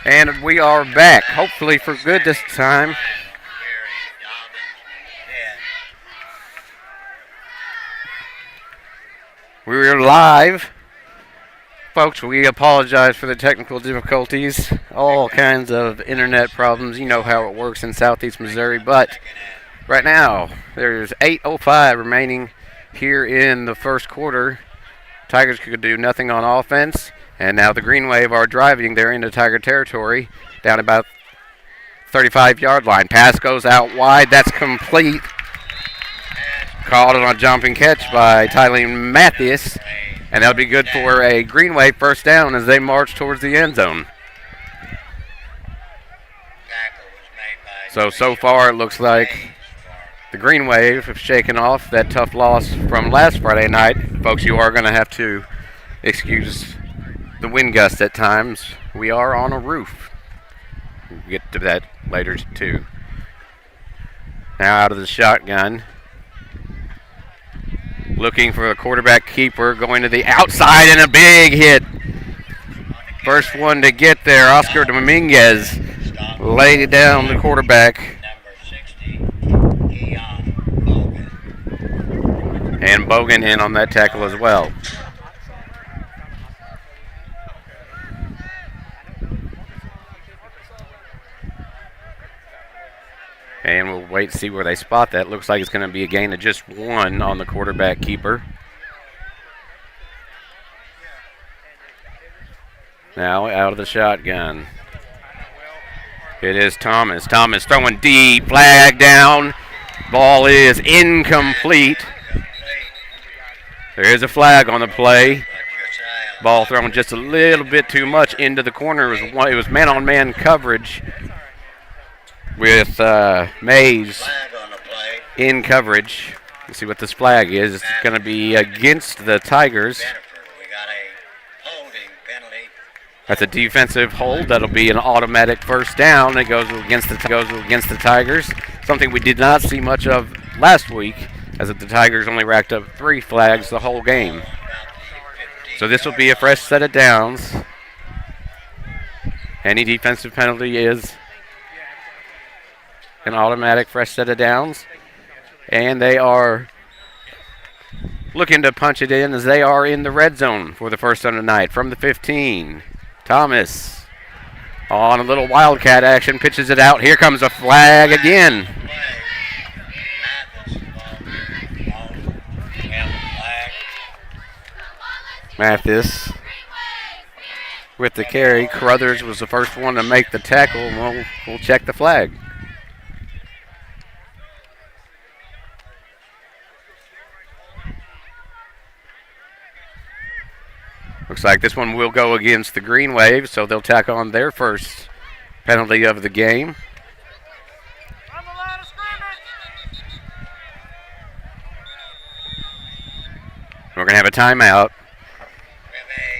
And we are back, hopefully for good this time. We're live. Folks, we apologize for the technical difficulties, all kinds of internet problems. You know how it works in southeast Missouri. But right now, there's 8:05 remaining here in the first quarter. Tigers could do nothing on offense. And now the Green Wave are driving. They're into Tiger territory, down about 35-yard line. Pass goes out wide. That's complete. Called on a jumping catch by Tylene Mathias. And that'll be good for a Green Wave first down as they march towards the end zone. So far it looks like the Green Wave have shaken off that tough loss from last Friday night. Folks, you are going to have to excuse the wind gust at times. We are on a roof. We'll get to that later too. Now out of the shotgun. Looking for the quarterback keeper, going to the outside and a big hit. First one to get there, Oscar Dominguez laid down the quarterback. And Bogan in on that tackle as well. And we'll wait to see where they spot that. Looks like it's going to be a gain of just one on the quarterback keeper. Now out of the shotgun. It is Thomas. Thomas throwing deep. Flag down. Ball is incomplete. There is a flag on the play. Ball thrown just a little bit too much into the corner. It was man-on-man coverage with Mays in coverage. Let's see what this flag is. It's going to be against the Tigers. That's a defensive hold. That'll be an automatic first down. It goes against the Tigers. Something we did not see much of last week, as the Tigers only racked up 3 flags the whole game. So this will be a fresh set of downs. Any defensive penalty is an automatic fresh set of downs. And they are looking to punch it in as they are in the red zone for the first time tonight from the 15. Thomas on a little wildcat action, pitches it out. Here comes a flag again. Mathis with the carry. Carruthers was the first one to make the tackle, and we'll check the flag. Looks like this one will go against the Green Wave, so they'll tack on their first penalty of the game. We're going to have a timeout.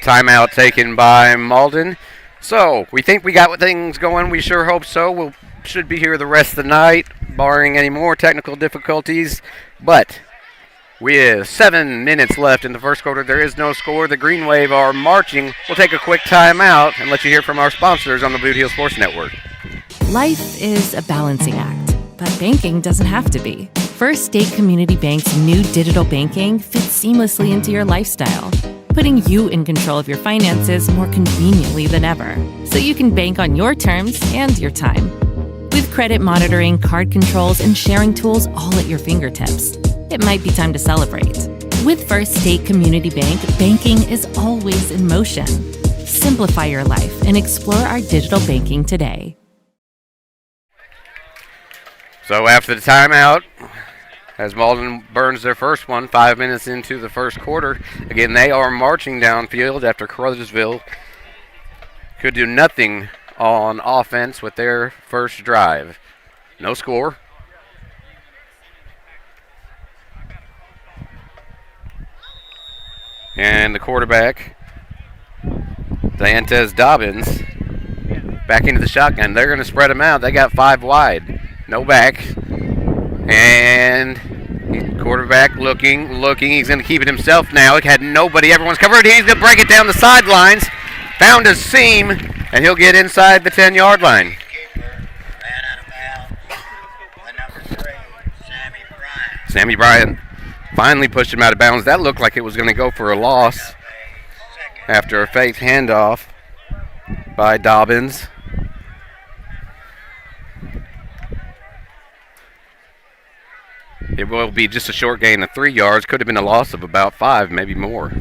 Timeout taken by Malden. So, we think we got things going. We sure hope so. We should be here the rest of the night, barring any more technical difficulties. But with 7 minutes left in the first quarter, there is no score. The Green Wave are marching. We'll take a quick timeout and let you hear from our sponsors on the Boot Heel Sports Network. Life is a balancing act, but banking doesn't have to be. First State Community Bank's new digital banking fits seamlessly into your lifestyle, putting you in control of your finances more conveniently than ever, so you can bank on your terms and your time. With credit monitoring, card controls, and sharing tools all at your fingertips, it might be time to celebrate. With First State Community Bank, banking is always in motion. Simplify your life and explore our digital banking today. So after the timeout, as Malden burns their first one, 5 minutes into the first quarter, again, they are marching downfield after Caruthersville could do nothing on offense with their first drive. No score. And the quarterback, Diantes Dobbins, back into the shotgun. They're going to spread them out. They got 5 wide. No back. And quarterback looking. He's going to keep it himself now. He had nobody. Everyone's covered. He's going to break it down the sidelines. Found a seam and he'll get inside the 10-yard line. Sammy Bryant finally pushed him out of bounds. That looked like it was going to go for a loss after a fake handoff by Dobbins. It will be just a short gain of 3 yards. Could have been a loss of about 5, maybe more.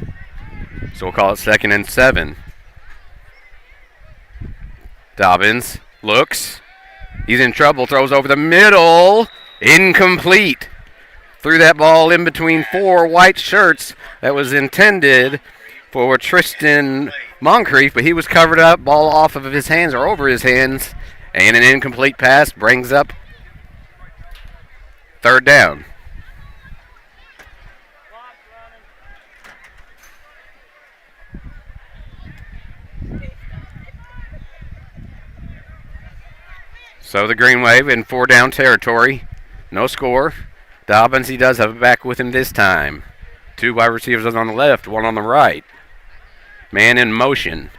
So we'll call it 2nd and 7. Dobbins looks. He's in trouble. Throws over the middle. Incomplete. Threw that ball in between 4 white shirts that was intended for Tristan Moncrief, but he was covered up. Ball off of his hands or over his hands. And an incomplete pass brings up 3rd down. So the Green Wave in 4-down territory. No score. Dobbins, he does have it back with him this time. 2 wide receivers on the left, 1 on the right. Man in motion.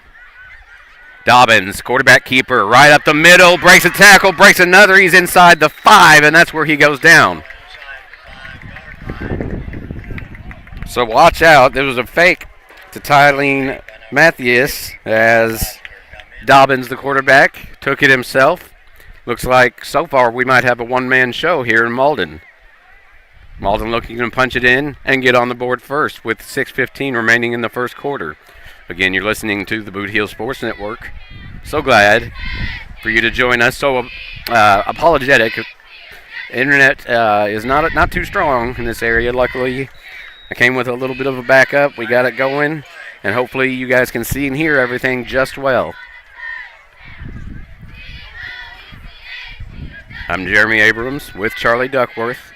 Dobbins, quarterback keeper, right up the middle, breaks a tackle, breaks another. He's inside the 5, and that's where he goes down. So watch out. There was a fake to Tylene Mathias as Dobbins, the quarterback, took it himself. Looks like so far we might have a one-man show here in Malden. Malden looking to punch it in and get on the board first with 6:15 remaining in the first quarter. Again, you're listening to the Boot Heel Sports Network. So glad for you to join us. So apologetic. Internet is not too strong in this area. Luckily, I came with a little bit of a backup. We got it going, and hopefully you guys can see and hear everything just well. I'm Jeremy Abrams with Charlie Duckworth.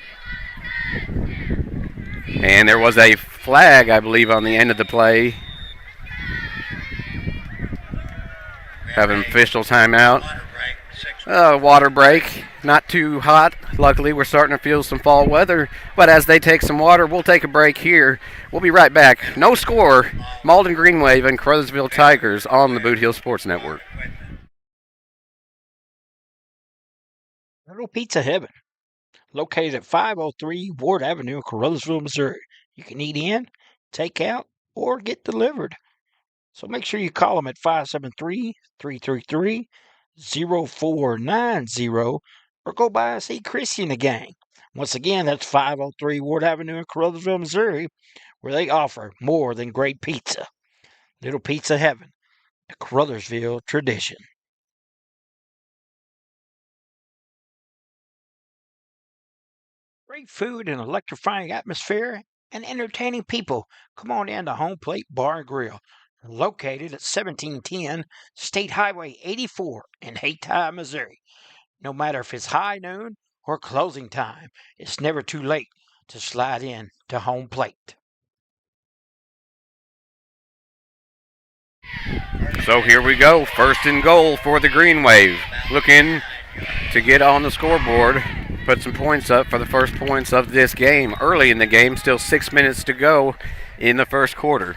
And there was a flag, I believe, on the end of the play. Have an official timeout. Water break. Not too hot. Luckily, we're starting to feel some fall weather. But as they take some water, we'll take a break here. We'll be right back. No score. Malden Green Wave and Caruthersville Tigers on the Boot Heel Sports Network. Little Pizza Heaven, located at 503 Ward Avenue, Caruthersville, Missouri. You can eat in, take out, or get delivered. So make sure you call them at 573-333-0490 or go by and see Chrissy and the gang. Once again, that's 503 Ward Avenue in Caruthersville, Missouri, where they offer more than great pizza. Little Pizza Heaven, a Caruthersville tradition. Great food and electrifying atmosphere and entertaining people. Come on in to Home Plate Bar and Grill, located at 1710 State Highway 84 in Hayti, Missouri. No matter if it's high noon or closing time, it's never too late to slide in to Home Plate. So here we go. 1st and goal for the Green Wave. Looking to get on the scoreboard. Put some points up for the first points of this game. Early in the game, still 6 minutes to go in the first quarter.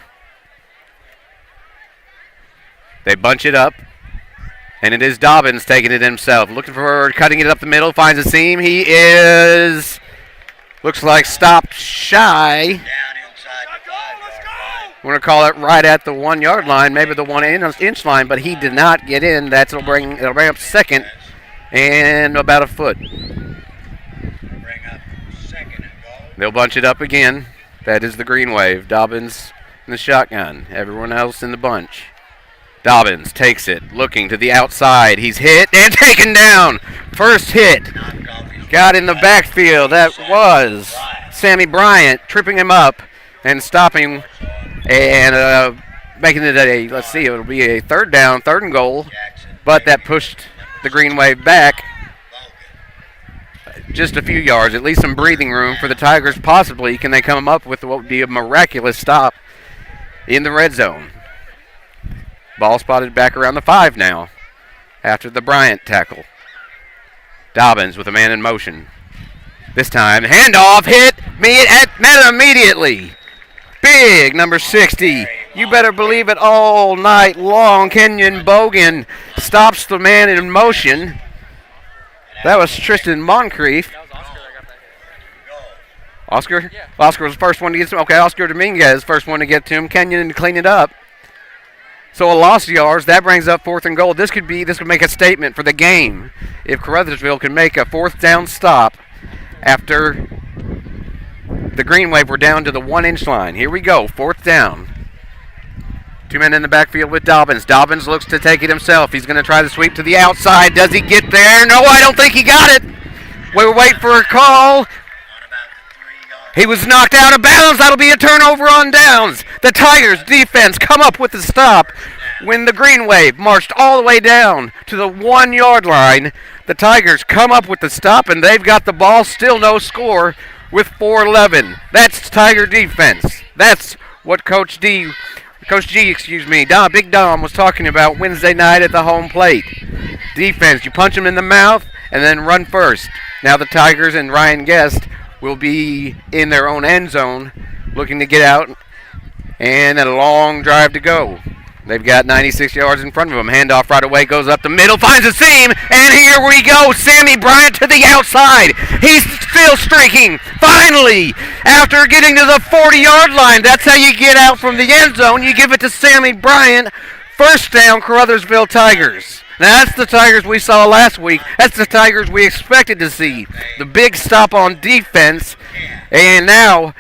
They bunch it up, and it is Dobbins taking it himself. Looking for cutting it up the middle, finds a seam. He is, looks like stopped shy. We're going to call it right at the 1 yard line, maybe the 1 inch line, but he did not get in. It'll bring up 2nd and about a foot. They'll bunch it up again. That is the Green Wave. Dobbins in the shotgun. Everyone else in the bunch. Dobbins takes it, looking to the outside. He's hit and taken down. First hit. Got in the backfield. That was Sammy Bryant tripping him up and stopping and making it let's see, it'll be a 3rd down, 3rd and goal. But that pushed the Green Wave back just a few yards, at least some breathing room for the Tigers. Possibly can they come up with what would be a miraculous stop in the red zone. Ball spotted back around the 5 now after the Bryant tackle. Dobbins with a man in motion. This time, handoff, hit, met immediately. Big number 60, You better believe it all night long. Kenyon Bogan stops the man in motion. That was Tristan Moncrief. Oscar? Oscar was the first one to get to him. Okay, Oscar Dominguez, first one to get to him. Kenyon to clean it up. So a loss of yards. That brings up 4th and goal. This could make a statement for the game if Caruthersville can make a 4th down stop after the Green Wave were down to the 1-inch line. Here we go, 4th down. 2 men in the backfield with Dobbins. Dobbins looks to take it himself. He's going to try the sweep to the outside. Does he get there? No, I don't think he got it. We'll wait for a call. He was knocked out of bounds. That'll be a turnover on downs. The Tigers defense come up with the stop when the Green Wave marched all the way down to the 1-yard line. The Tigers come up with the stop, and they've got the ball. Still no score with 4:11. That's Tiger defense. That's what Coach G, Big Dom was talking about Wednesday night at the home plate. Defense, you punch them in the mouth and then run first. Now the Tigers and Ryan Guest will be in their own end zone looking to get out, and a long drive to go. They've got 96 yards in front of them. Handoff right away, goes up the middle, finds a seam, and here we go. Sammy Bryant to the outside. He's still streaking. Finally, after getting to the 40-yard line, that's how you get out from the end zone. You give it to Sammy Bryant. First down, Caruthersville Tigers. Now, that's the Tigers we saw last week. That's the Tigers we expected to see. The big stop on defense, and now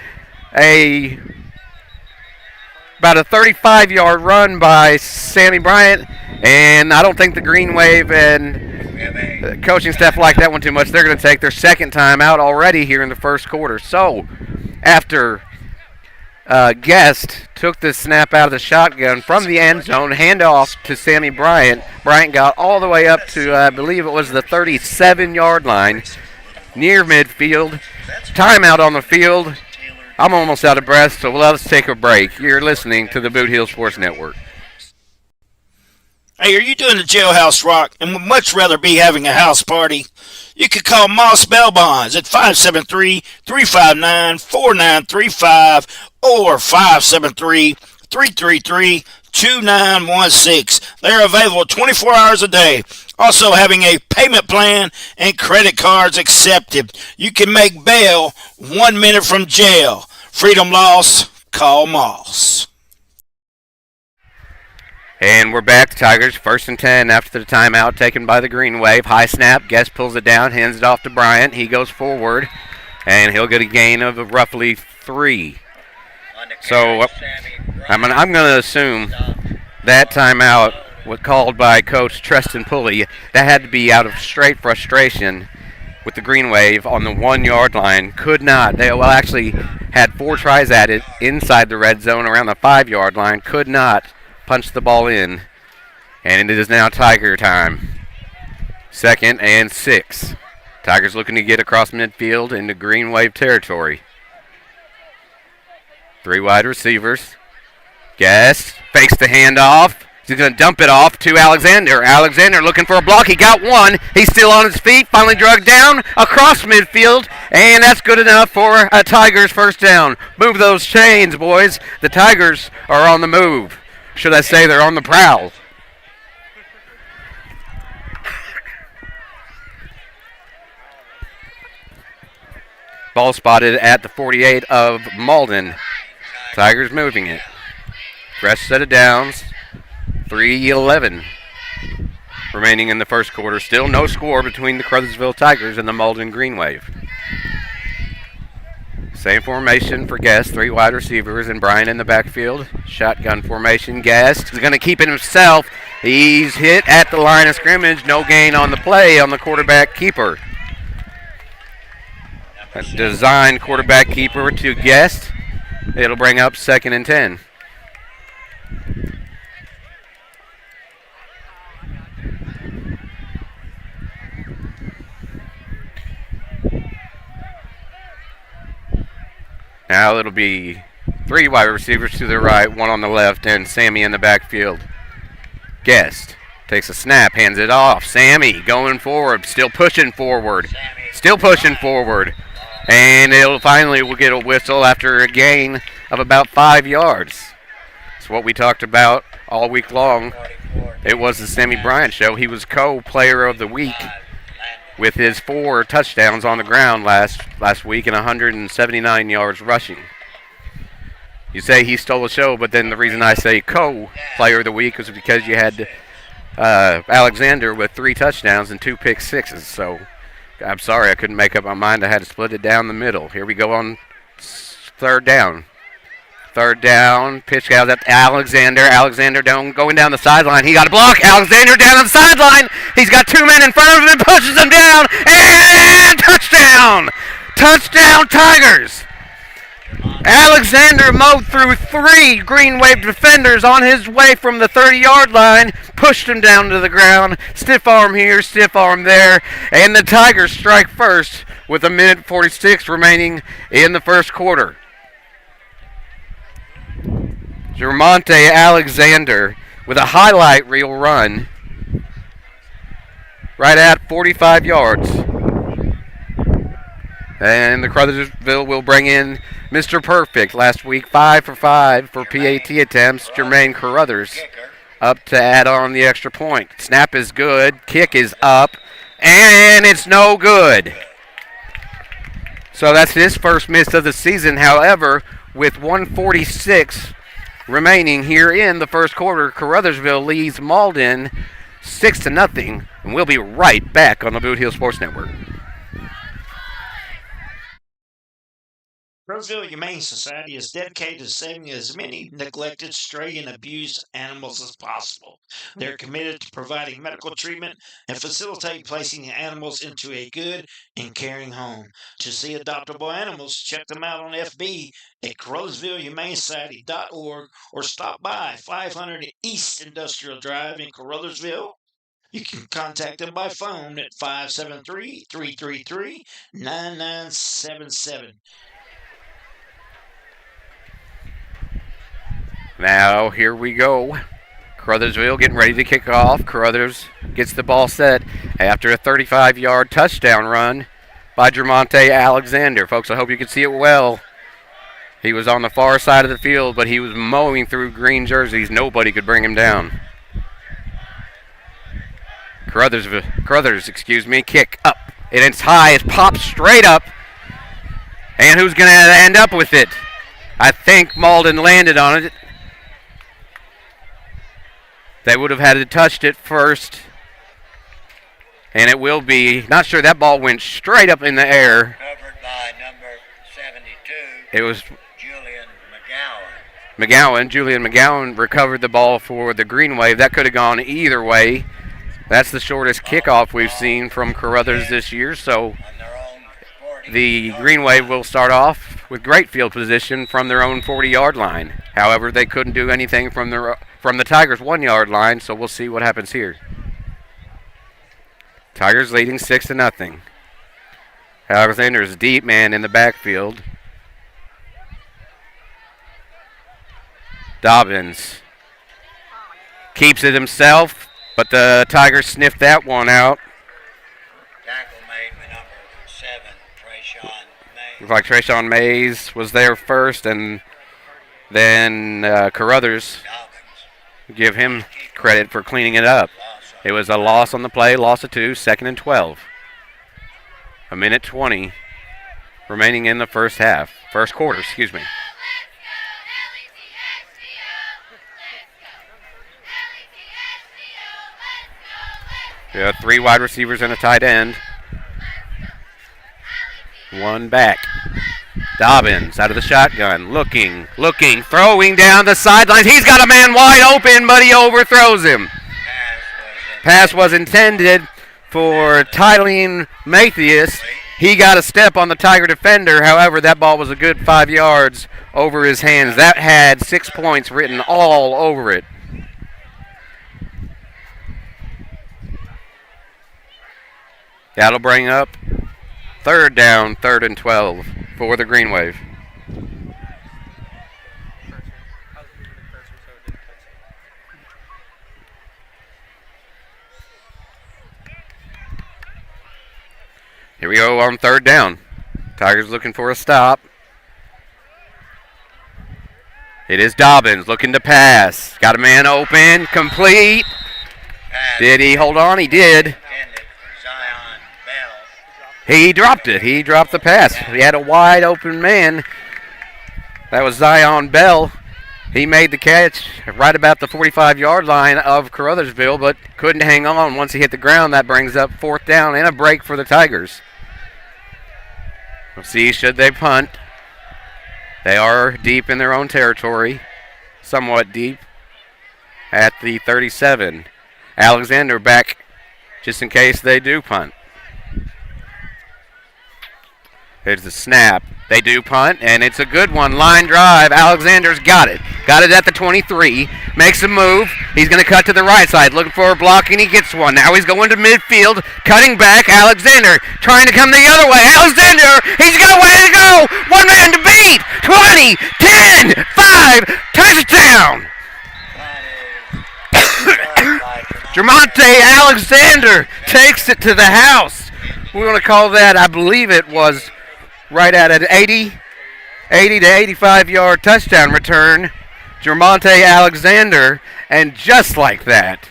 about a 35-yard run by Sammy Bryant, and I don't think the Green Wave and the coaching staff like that one too much. They're going to take their second time out already here in the first quarter. So, after Guest took the snap out of the shotgun from the end zone, handoff to Sammy Bryant. Bryant got all the way up to, I believe it was the 37-yard line, near midfield. Timeout on the field. I'm almost out of breath, so let's take a break. You're listening to the Boot Hill Sports Network. Hey, are you doing the jailhouse rock and would much rather be having a house party? You could call Moss Bell Bonds at 573-359-4935 or 573-333-2916. They're available 24 hours a day. Also having a payment plan and credit cards accepted. You can make bail 1 minute from jail. Freedom loss, call Moss. And we're back. Tigers 1st and 10 after the timeout taken by the Green Wave. High snap. Guest pulls it down, hands it off to Bryant. He goes forward, and he'll get a gain of roughly 3. So I'm going to assume that timeout was called by Coach Tristan Pulley. That had to be out of straight frustration with the Green Wave on the 1-yard line. Could not. They actually had 4 tries at it inside the red zone around the 5-yard line. Could not punch the ball in, and it is now Tiger time. 2nd and 6. Tigers looking to get across midfield into Green Wave territory. 3 wide receivers. Guest fakes the handoff. He's going to dump it off to Alexander. Alexander looking for a block. He got one. He's still on his feet. Finally dragged down across midfield. And that's good enough for a Tigers first down. Move those chains, boys. The Tigers are on the move. Should I say they're on the prowl? Ball spotted at the 48 of Malden. Tigers moving it. Fresh set of downs. 3:11 remaining in the first quarter. Still no score between the Caruthersville Tigers and the Malden Green Wave. Same formation for Guest. 3 wide receivers and Bryant in the backfield. Shotgun formation. Guest is going to keep it himself. He's hit at the line of scrimmage. No gain on the play on the quarterback keeper. A designed quarterback keeper to Guest. It'll bring up 2nd and 10. Now it'll be 3 wide receivers to the right, 1 on the left, and Sammy in the backfield. Guest takes a snap, hands it off. Sammy going forward, still pushing forward. And we'll get a whistle after a gain of about 5 yards. That's what we talked about all week long. It was the Sammy Bryant show. He was co-player of the week with his 4 touchdowns on the ground last week and 179 yards rushing. You say he stole the show, but then the reason I say co-player of the week was because you had Alexander with 3 touchdowns and 2 pick sixes. So I'm sorry I couldn't make up my mind. I had to split it down the middle. Here we go on third down. Third down, pitch out at Alexander. Alexander going down the sideline. He got a block. Alexander down on the sideline. He's got 2 men in front of him and pushes them down. And touchdown! Touchdown, Tigers! Alexander mowed through 3 Green Wave defenders on his way from the 30-yard line, pushed him down to the ground. Stiff arm here, stiff arm there, and the Tigers strike first with 1:46 remaining in the first quarter. Jermonte Alexander with a highlight reel run right at 45 yards. And the Caruthersville will bring in Mr. Perfect. Last week, 5 for 5 for PAT attempts. Jermaine Caruthers up to add on the extra point. Snap is good. Kick is up. And it's no good. So that's his first miss of the season. However, with 1:46 remaining here in the first quarter, Caruthersville leads Malden 6-0. And we'll be right back on the Boot Hill Sports Network. Caruthersville Humane Society is dedicated to saving as many neglected, stray, and abused animals as possible. They're committed to providing medical treatment and facilitate placing animals into a good and caring home. To see adoptable animals, check them out on FB at CaruthersvilleHumaneSociety.org or stop by 500 East Industrial Drive in Caruthersville. You can contact them by phone at 573-333-9977. Now, here we go. Caruthersville getting ready to kick off. Caruthers gets the ball set after a 35-yard touchdown run by Jermonte Alexander. Folks, I hope you can see it well. He was on the far side of the field, but he was mowing through green jerseys. Nobody could bring him down. Caruthers, kick up. And it's high. It pops straight up. And who's going to end up with it? I think Malden landed on it. They would have had to touched it first. And it will be. Not sure, that ball went straight up in the air. Covered by number 72. It was Julian McGowan. Julian McGowan recovered the ball for the Green Wave. That could have gone either way. That's the shortest kickoff we've seen from Caruthers this year. So the Green Wave will start off with great field position from their own 40-yard line. However, they couldn't do anything from the Tigers' 1-yard line, so we'll see what happens here. Tigers leading 6-0. Alexander's deep man in the backfield. Dobbins keeps it himself, but the Tigers sniffed that one out. Tackle made by number 7, Trayshawn Mays. Looks like Trayshawn Mays was there first, and then Caruthers, give him credit for cleaning it up. It was a loss on the play, loss of 2, 2nd and 12. 1:20 remaining in the first quarter, excuse me. We have 3 wide receivers and a tight end. 1 back. Dobbins out of the shotgun, looking, throwing down the sidelines. He's got a man wide open, but he overthrows him. Pass was intended for Tylene Mathias. He got a step on the Tiger defender. However, that ball was a good 5 yards over his hands. That had 6 points written all over it. That'll bring up 3rd down, 3rd and 12 for the Green Wave. Here we go on 3rd down. Tigers looking for a stop. It is Dobbins looking to pass. Got a man open, complete. Pass Did he hold on? He did. intended for Zion Bell. He dropped it. He dropped the pass. He had a wide open man. That was Zion Bell. He made the catch right about the 45-yard line of Caruthersville, but couldn't hang on. Once he hit the ground, that brings up 4th down and a break for the Tigers. We'll see, should they punt? They are deep in their own territory, somewhat deep, at the 37. Alexander back just in case they do punt. Here's the snap. They do punt, and it's a good one. Line drive. Alexander's got it. Got it at the 23. Makes a move. He's going to cut to the right side. Looking for a block, and he gets one. Now he's going to midfield. Cutting back. Alexander trying to come the other way. Alexander, he's got a way to go. One man to beat. 20, 10, 5. Touchdown. Jermonte Alexander takes it to the house. We're going to call that, I believe it was right at an 80 to 85-yard touchdown return. Jermonte Alexander, and just like that.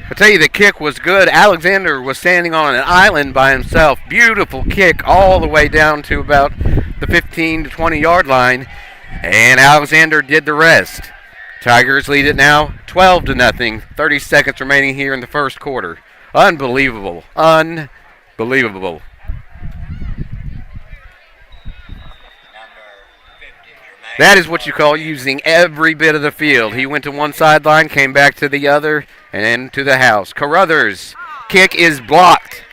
I tell you, the kick was good. Alexander was standing on an island by himself. Beautiful kick all the way down to about the 15 to 20-yard line, and Alexander did the rest. Tigers lead it now 12 to nothing. 30 seconds remaining here in the first quarter. Unbelievable. Unbelievable. That is what you call using every bit of the field. He went to one sideline, came back to the other, and to the house. Caruthers' kick is blocked.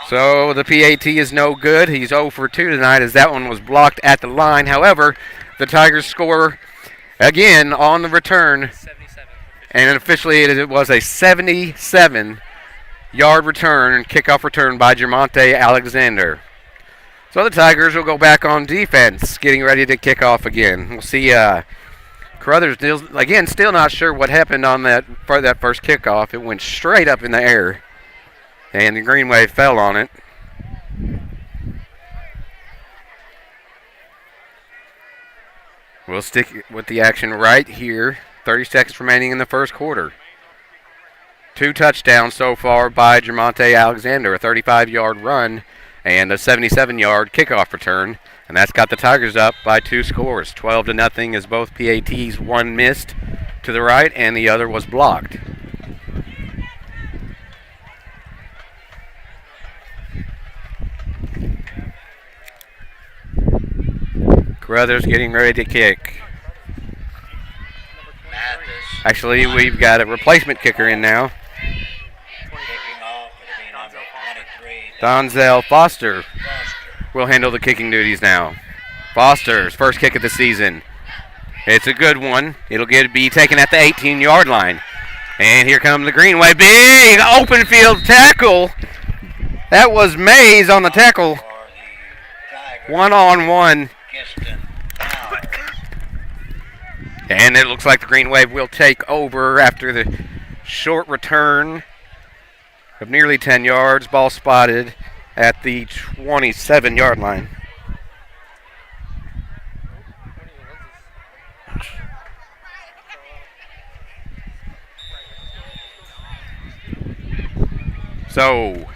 So the PAT is no good. He's 0 for 2 tonight as that one was blocked at the line. However, the Tigers score again on the return. And officially it was a 77-yard return, kickoff return by Jermonte Alexander. So the Tigers will go back on defense, getting ready to kick off again. We'll see Caruthers, again, still not sure what happened on that first kickoff. It went straight up in the air, and the Green Wave fell on it. We'll stick with the action right here. 30 seconds remaining in the first quarter. 2 touchdowns so far by Jermonte Alexander, a 35-yard run and a 77-yard kickoff return. And that's got the Tigers up by 2 scores. 12 to nothing as both PATs, one missed to the right and the other was blocked. Caruthers getting ready to kick. Actually, we've got a replacement kicker in now. Donzel Foster will handle the kicking duties now. Foster's first kick of the season. It's a good one. It'll be taken at the 18-yard line. And here comes the Green Wave. Big open field tackle. That was Mays on the tackle. One-on-one. And it looks like the Green Wave will take over after the short return of nearly 10 yards. Ball spotted at the 27-yard line. So,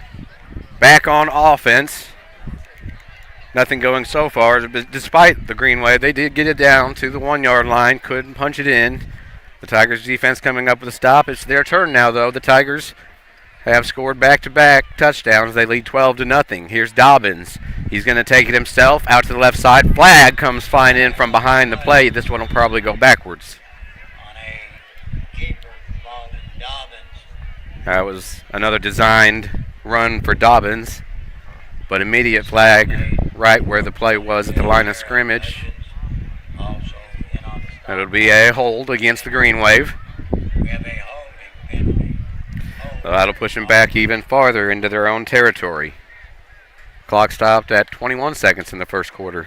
back on offense. Nothing going so far. Despite the Green Wave, they did get it down to the 1-yard line. Couldn't punch it in. The Tigers defense coming up with a stop. It's their turn now, though. The Tigers have scored back-to-back touchdowns. They lead 12 to nothing. Here's Dobbins. He's going to take it himself out to the left side. Flag comes flying in from behind the play. This one will probably go backwards. On a keeper, Malden Dobbins. That was another designed run for Dobbins. But immediate flag right where the play was at the line of scrimmage. It'll be a hold against the Green Wave. We have a holding penalty. So that'll push them back even farther into their own territory. Clock stopped at 21 seconds in the first quarter.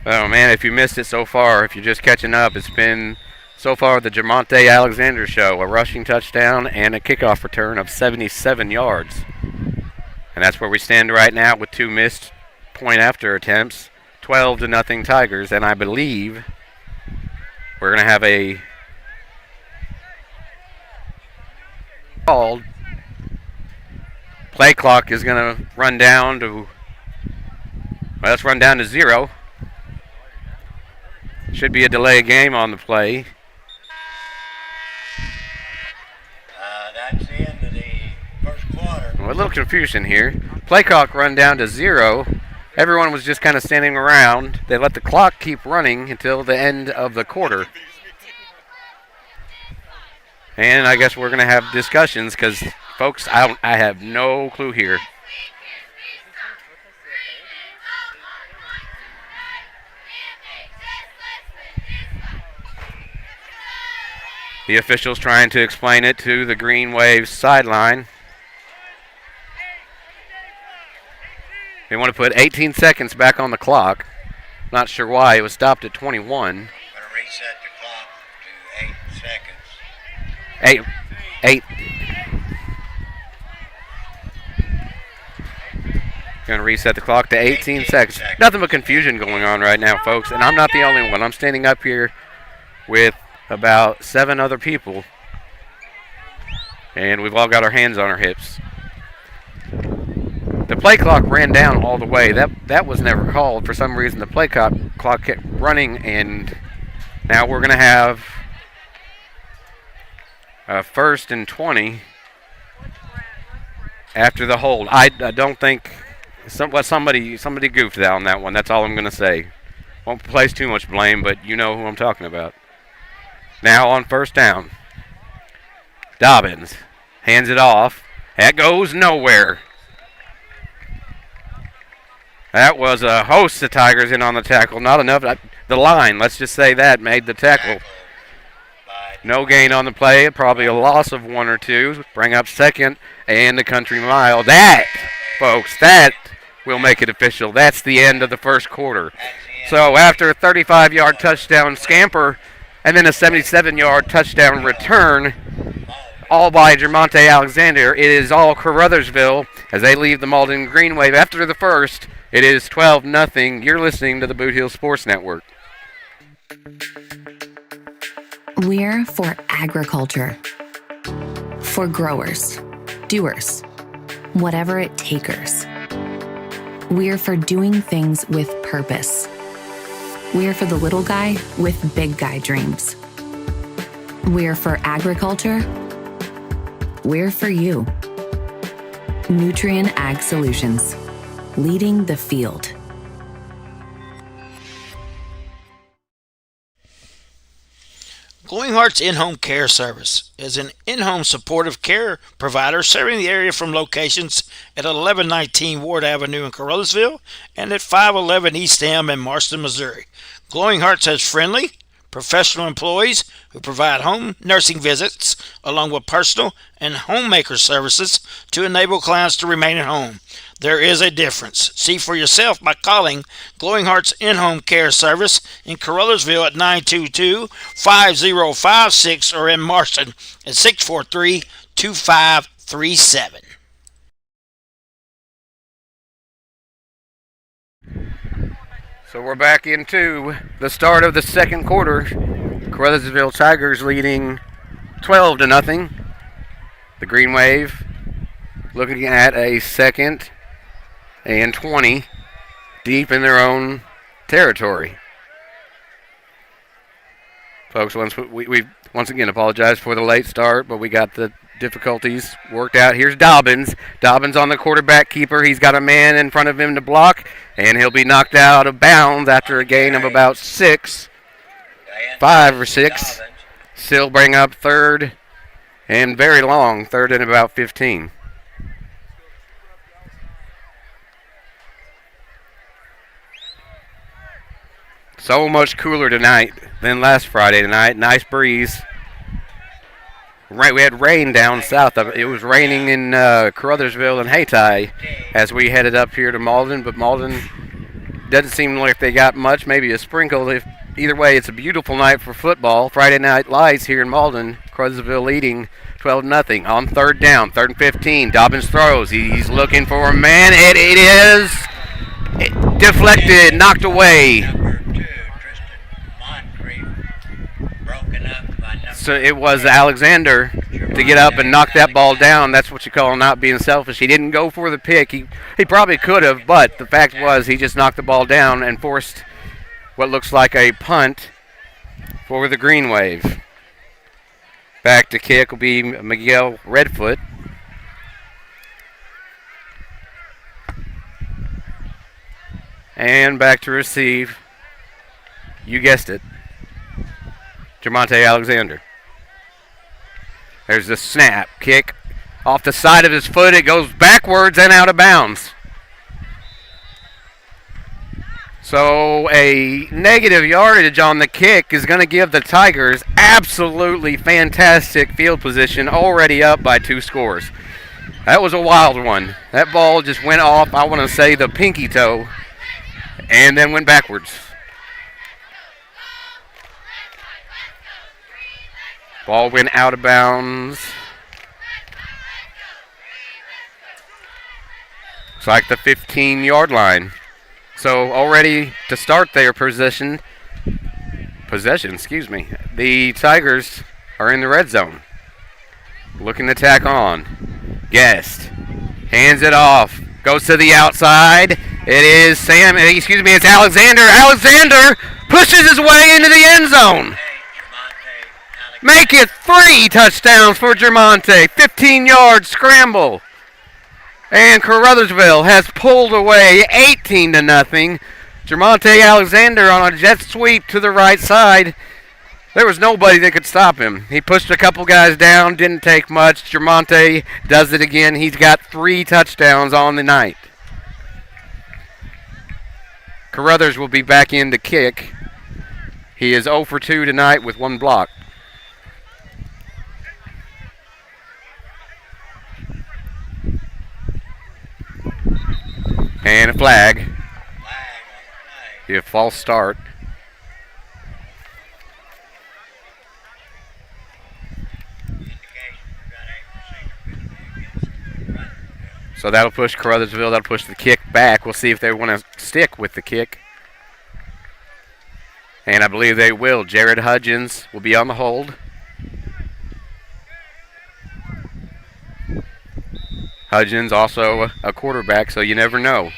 Oh man, if you missed it so far, if you're just catching up, it's been So far, the Jermonte Alexander show, a rushing touchdown and a kickoff return of 77 yards. And that's where we stand right now with 2 missed point-after attempts, 12-0 Tigers. And I believe we're going to have a called. Play clock is going to run down to, well, let's run down to 0. Should be a delay game on the play. That's the end of the first quarter. Well, a little confusion here. Play clock run down to 0. Everyone was just kind of standing around. They let the clock keep running until the end of the quarter. And I guess we're going to have discussions because, folks, I have no clue here. The officials trying to explain it to the Green Wave sideline. They want to put 18 seconds back on the clock. Not sure why. It was stopped at 21. Going to reset the clock to 8 seconds. Eight. Going to reset the clock to 18 seconds. Nothing but confusion going on right now, folks. And I'm not the only one. I'm standing up here with about 7 other people. And we've all got our hands on our hips. The play clock ran down all the way. That was never called. For some reason, the play clock kept running, and now we're going to have first and 20 after the hold. I don't think somebody goofed out on that one. That's all I'm going to say. Won't place too much blame, but you know who I'm talking about. Now on first down, Dobbins hands it off. That goes nowhere. That was a host of Tigers in on the tackle. Not enough. The line, let's just say that, made the tackle. No gain on the play. Probably a loss of 1 or 2. Bring up second and a country mile. That, folks, that will make it official. That's the end of the first quarter. So after a 35-yard touchdown scamper and then a 77-yard touchdown return, all by Jermonte Alexander, it is all Caruthersville as they leave the Malden Green Wave after the first. It is 12-0. You're listening to the Boot Hill Sports Network. We're for agriculture. For growers, doers, whatever it takers. We're for doing things with purpose. We're for the little guy with big guy dreams. We're for agriculture. We're for you. Nutrien Ag Solutions, leading the field. Glowing Hearts In-Home Care Service is an in-home supportive care provider serving the area from locations at 1119 Ward Avenue in Caruthersville and at 511 East M in Marston, Missouri. Glowing Hearts has friendly, professional employees who provide home nursing visits along with personal and homemaker services to enable clients to remain at home. There is a difference. See for yourself by calling Glowing Hearts In-Home Care Service in Caruthersville at 922-5056 or in Marston at 643-2537. So we're back into the start of the second quarter. Caruthersville Tigers leading 12-0. The Green Wave looking at a second and 20 deep in their own territory. Folks, we once again apologize for the late start, but we got the difficulties worked out. Here's Dobbins. Dobbins on the quarterback keeper. He's got a man in front of him to block, and he'll be knocked out of bounds after a gain of about 5 or 6. Still bring up third and very long, third and about 15. So much cooler tonight than last Friday night. Nice breeze. Right, we had rain down south of it. It was raining in Caruthersville and Hayti as we headed up here to Malden, but Malden doesn't seem like they got much, maybe a sprinkle either way, it's a beautiful night for football. Friday Night Lights here in Malden. Carruthersville leading 12-0 on third down, 3rd and 15. Dobbins throws. He's looking for a man. It is deflected, knocked away. Number 2, Tristan Moncrief, broken up by number So it was Alexander to get up and knock that ball down. That's what you call not being selfish. He didn't go for the pick. He probably could have, but the fact was he just knocked the ball down and forced what looks like a punt for the Green Wave. Back to kick will be Miguel Redfoot. And back to receive. You guessed it. Jermonte Alexander. There's the snap. Kick off the side of his foot. It goes backwards and out of bounds. So a negative yardage on the kick is going to give the Tigers absolutely fantastic field position, already up by 2 scores. That was a wild one. That ball just went off, I want to say, the pinky toe, and then went backwards. Ball went out of bounds. It's like the 15-yard line. So already to start their possession, the Tigers are in the red zone. Looking to tack on. Guest hands it off. Goes to the outside. It's Alexander. Alexander pushes his way into the end zone. Make it 3 touchdowns for Jermonte. 15-yard scramble. And Carruthersville has pulled away 18-0. Jermonte Alexander on a jet sweep to the right side. There was nobody that could stop him. He pushed a couple guys down, didn't take much. Jermonte does it again. He's got 3 touchdowns on the night. Carruthers will be back in to kick. He is 0 for 2 tonight with 1 block. And a flag. Be a false start. So that'll push Carruthersville. That'll push the kick back. We'll see if they want to stick with the kick. And I believe they will. Jared Hudgens will be on the hold. Hudgens also a quarterback, so you never know.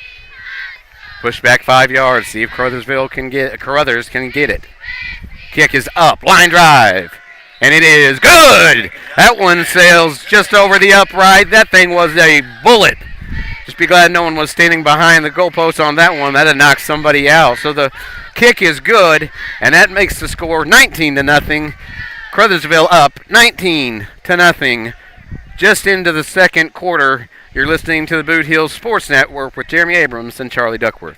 Push back 5 yards. See if Carruthers can get it. Kick is up. Line drive. And it is good. That one sails just over the upright. That thing was a bullet. Just be glad no one was standing behind the goalpost on that one. That'd knock somebody out. So the kick is good, and that makes the score 19-0. Carruthersville up 19-0. Just into the second quarter, you're listening to the Boot Hill Sports Network with Jeremy Abrams and Charlie Duckworth.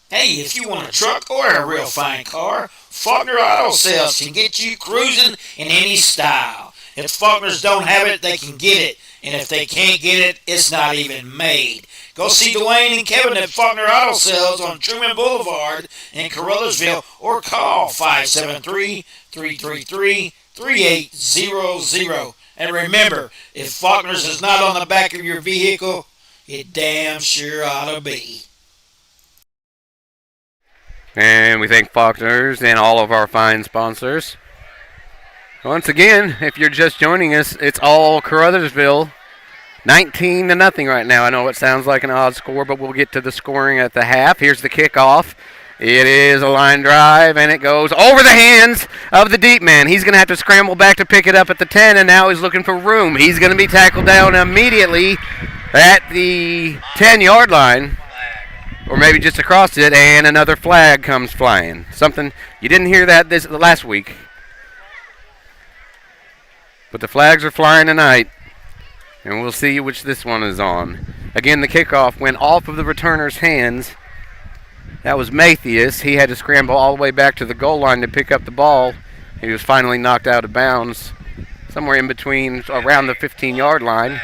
Hey, if you want a truck or a real fine car, Faulkner Auto Sales can get you cruising in any style. If Faulkners don't have it, they can get it. And if they can't get it, it's not even made. Go see Dwayne and Kevin at Faulkner Auto Sales on Truman Boulevard in Carruthersville or call 573-333-3800. And remember, if Faulkner's is not on the back of your vehicle, it damn sure ought to be. And we thank Faulkner's and all of our fine sponsors. Once again, if you're just joining us, it's all Carruthersville. 19-0 right now. I know it sounds like an odd score, but we'll get to the scoring at the half. Here's the kickoff. It is a line drive, and it goes over the hands of the deep man. He's going to have to scramble back to pick it up at the 10, and now he's looking for room. He's going to be tackled down immediately at the 10-yard line, or maybe just across it, and another flag comes flying. Something you didn't hear that last week. But the flags are flying tonight, and we'll see which this one is on. Again, the kickoff went off of the returner's hands. That was Mathias. He had to scramble all the way back to the goal line to pick up the ball. He was finally knocked out of bounds somewhere in between, around the 15-yard line.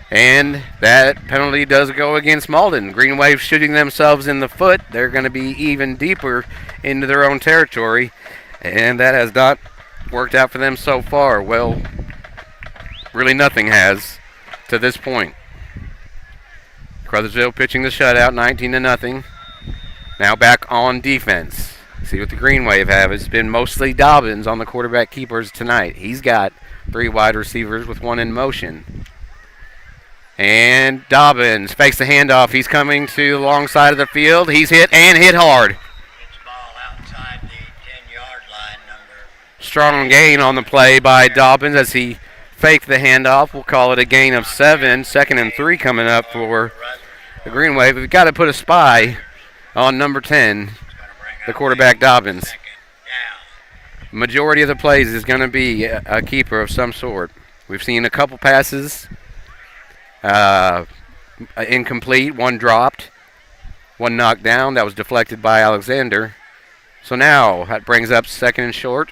And that penalty does go against Malden. Green Wave shooting themselves in the foot. They're going to be even deeper into their own territory. And that has not worked out for them so far. Well, really nothing has to this point. Caruthersville pitching the shutout, 19-0. Now back on defense. See what the Green Wave have. It's been mostly Dobbins on the quarterback keepers tonight. He's got 3 wide receivers with 1 in motion. And Dobbins fakes the handoff. He's coming to the long side of the field. He's hit and hit hard. It's ball outside the 10-yard line, number. Strong gain on the play by Dobbins as he faked the handoff. We'll call it a gain of 7. 2nd and 3 coming up for the Green Wave. We've got to put a spy on number 10, the quarterback Dobbins. Majority of the plays is going to be a keeper of some sort. We've seen a couple passes incomplete, 1 dropped, 1 knocked down. That was deflected by Alexander. So now that brings up 2nd and short.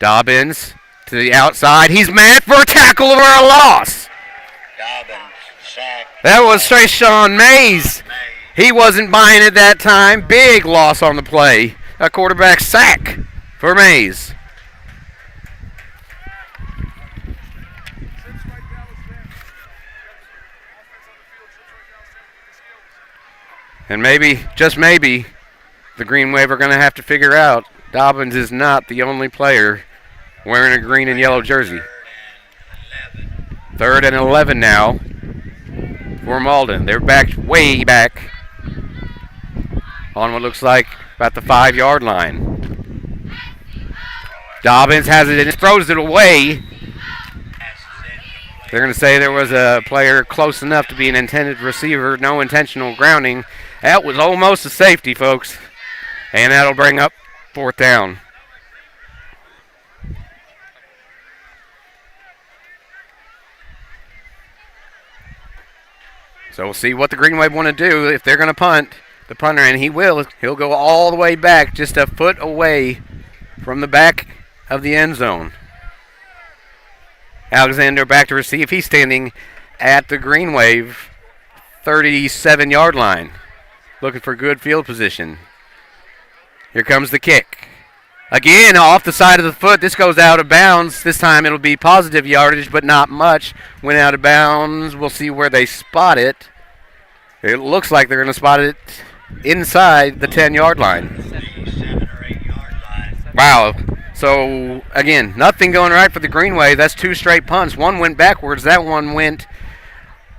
Dobbins to the outside. He's met for a tackle or a loss. Dobbins, sack. That was Trayshawn Mays. He wasn't buying it that time. Big loss on the play. A quarterback sack for Mays. And maybe, just maybe, the Green Wave are going to have to figure out Dobbins is not the only player wearing a green and yellow jersey. 3rd and 11 now for Malden. They're back, way back, on what looks like about the 5-yard line. Dobbins has it and throws it away. They're going to say there was a player close enough to be an intended receiver, no intentional grounding. That was almost a safety, folks. And that'll bring up 4th down. So we'll see what the Green Wave want to do if they're going to punt. The punter, and he will. He'll go all the way back, just a foot away from the back of the end zone. Alexander back to receive. He's standing at the Green Wave 37-yard line, looking for good field position. Here comes the kick. Again, off the side of the foot. This goes out of bounds. This time it'll be positive yardage, but not much. Went out of bounds. We'll see where they spot it. It looks like they're going to spot it inside the 10-yard line. 7 or 8 yard line. Wow. So, again, nothing going right for the Green Wave. That's 2 straight punts. One went backwards. That one went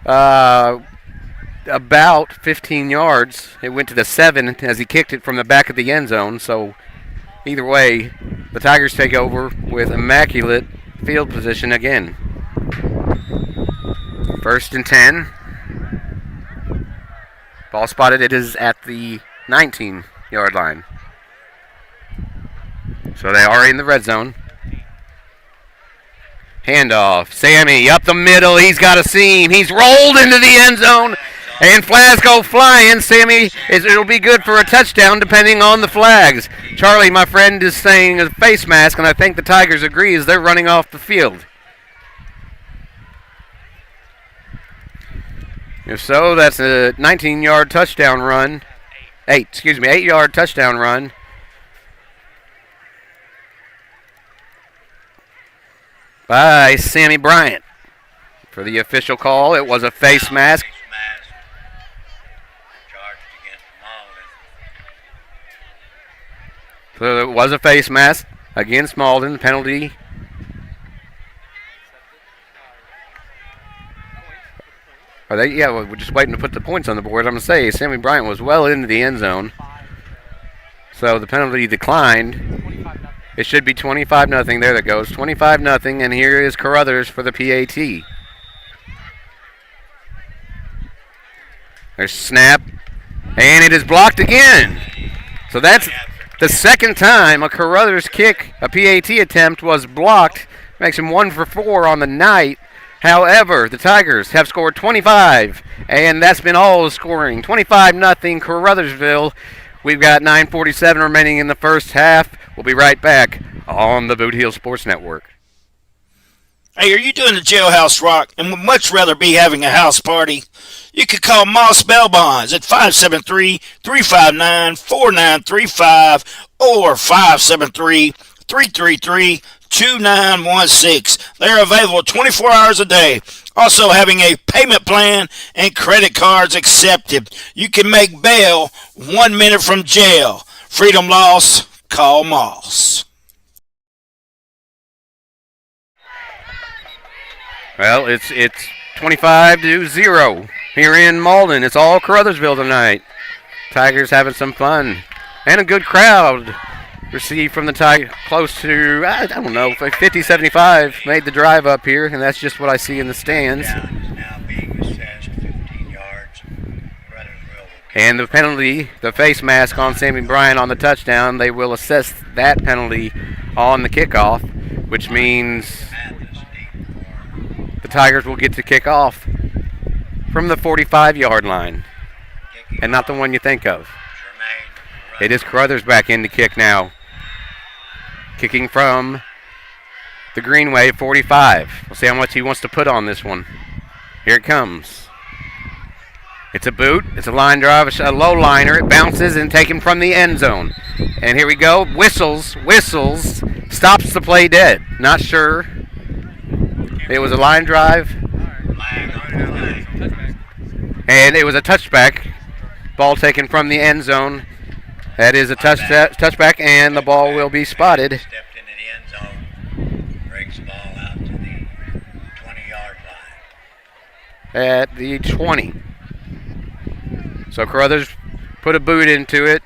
about 15 yards. It went to the 7 as he kicked it from the back of the end zone. So, either way, the Tigers take over with immaculate field position again. 1st and 10. Ball spotted. It is at the 19-yard line. So they are in the red zone. Handoff. Sammy up the middle. He's got a seam. He's rolled into the end zone. And flags go flying. Sammy, it'll be good for a touchdown depending on the flags. Charlie, my friend, is saying a face mask, and I think the Tigers agree as they're running off the field. If so, that's a 19-yard touchdown run. 8-yard touchdown run. By Sammy Bryant. For the official call, it was a face mask. Charged against Malden. So it was a face mask against Malden. Penalty. Are they? Yeah, we're just waiting to put the points on the board. I'm going to say Sammy Bryant was well into the end zone. So the penalty declined. It should be 25-0. There that goes. 25-0, and here is Caruthers for the PAT. There's snap, and it is blocked again. So that's the second time a Caruthers kick, a PAT attempt, was blocked. Makes him 1 for 4 on the night. However, the Tigers have scored 25, and that's been all the scoring. 25-0 Caruthersville. We've got 9:47 remaining in the first half. We'll be right back on the Boot Heel Sports Network. Hey, are you doing the jailhouse rock and would much rather be having a house party? You could call Moss Bell Bonds at 573-359-4935 or 573-333-2916. They're available 24 hours a day. Also having a payment plan and credit cards accepted. You can make bail 1 minute from jail. Freedom loss, call Moss. Well, it's 25-0 here in Malden. It's all CARUTHERSVILLE tonight. Tigers having some fun and a good crowd. Received from the Tigers close to, I don't know, like 50, 75 made the drive up here, and that's just what I see in the stands. Down is now being assessed 15 yards. Carruthersville And the penalty, the face mask on Sammy Bryant on the touchdown, they will assess that penalty on the kickoff, which means the Tigers will get to kick off from the 45-yard line, and not the one you think of. It is Carruthers back in to kick now. Kicking from the Greenway 45. We'll see how much he wants to put on this one. Here it comes. It's a boot. It's a line drive, a low liner. It bounces and taken from the end zone. And here we go. Whistles. Stops the play dead. Not sure. It was a line drive. And it was a touchback. Ball taken from the end zone. That is a touchback, and the ball will be spotted. stepped into the end zone, breaks the ball out to the 20-yard line. At the 20. So Carruthers put a boot into it.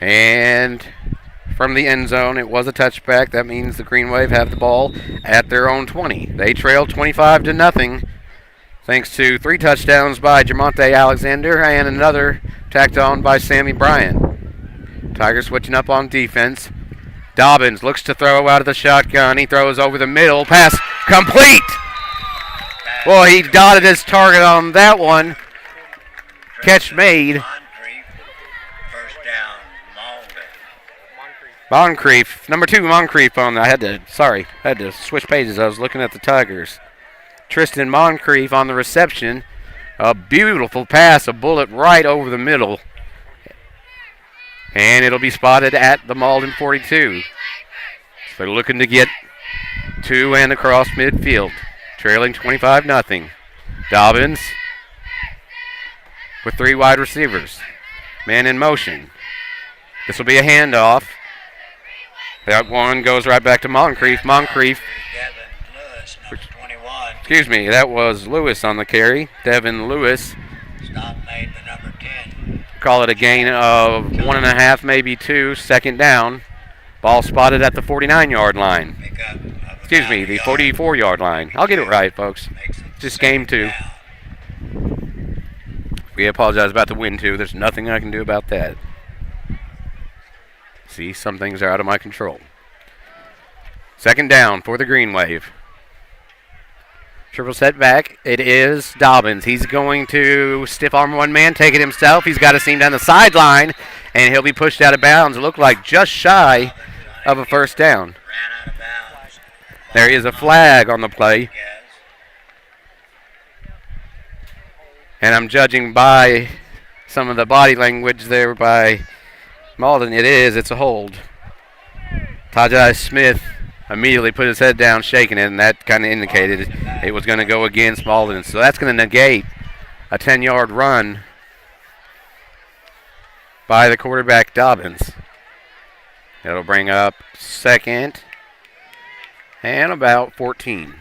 And from the end zone, it was a touchback. That means the Green Wave have the ball at their own 20. They trail 25-0. Thanks to 3 touchdowns by Jamonte Alexander and another tacked on by Sammy Bryant. Tigers switching up on defense. Dobbins looks to throw out of the shotgun. He throws over the middle. Pass complete. Well, he dotted his target on that one. Catch made. First down, Malden. Moncrief. Number 2, Moncrief on that. I had to switch pages. I was looking at the Tigers. Tristan Moncrief on the reception. A beautiful pass, a bullet right over the middle. And it'll be spotted at the Malden 42. So they're looking to get 2 and across midfield. Trailing 25-0. Dobbins with 3 wide receivers. Man in motion. This will be a handoff. That one goes right back to Moncrief. Moncrief. Excuse me, that was Lewis on the carry. Devin Lewis. Stop made the number 10. Call it a gain of 1.5, maybe 2. Second down. Ball spotted at the 49-yard line. Excuse me, the 44-yard line. I'll get it right, folks. Just game 2. We apologize about the wind, too. There's nothing I can do about that. See, some things are out of my control. Second down for the Green Wave. Triple set back. It is Dobbins. He's going to stiff arm one man, take it himself. He's got a seam down the sideline, and he'll be pushed out of bounds. It looked like just shy of a first down. There is a flag on the play. And I'm judging by some of the body language there by Malden. It's a hold. Tajai Smith immediately put his head down, shaking it, and that kind of indicated it was going to go against Malden. So that's going to negate a 10-yard run by the quarterback, Dobbins. It'll bring up second and about 14.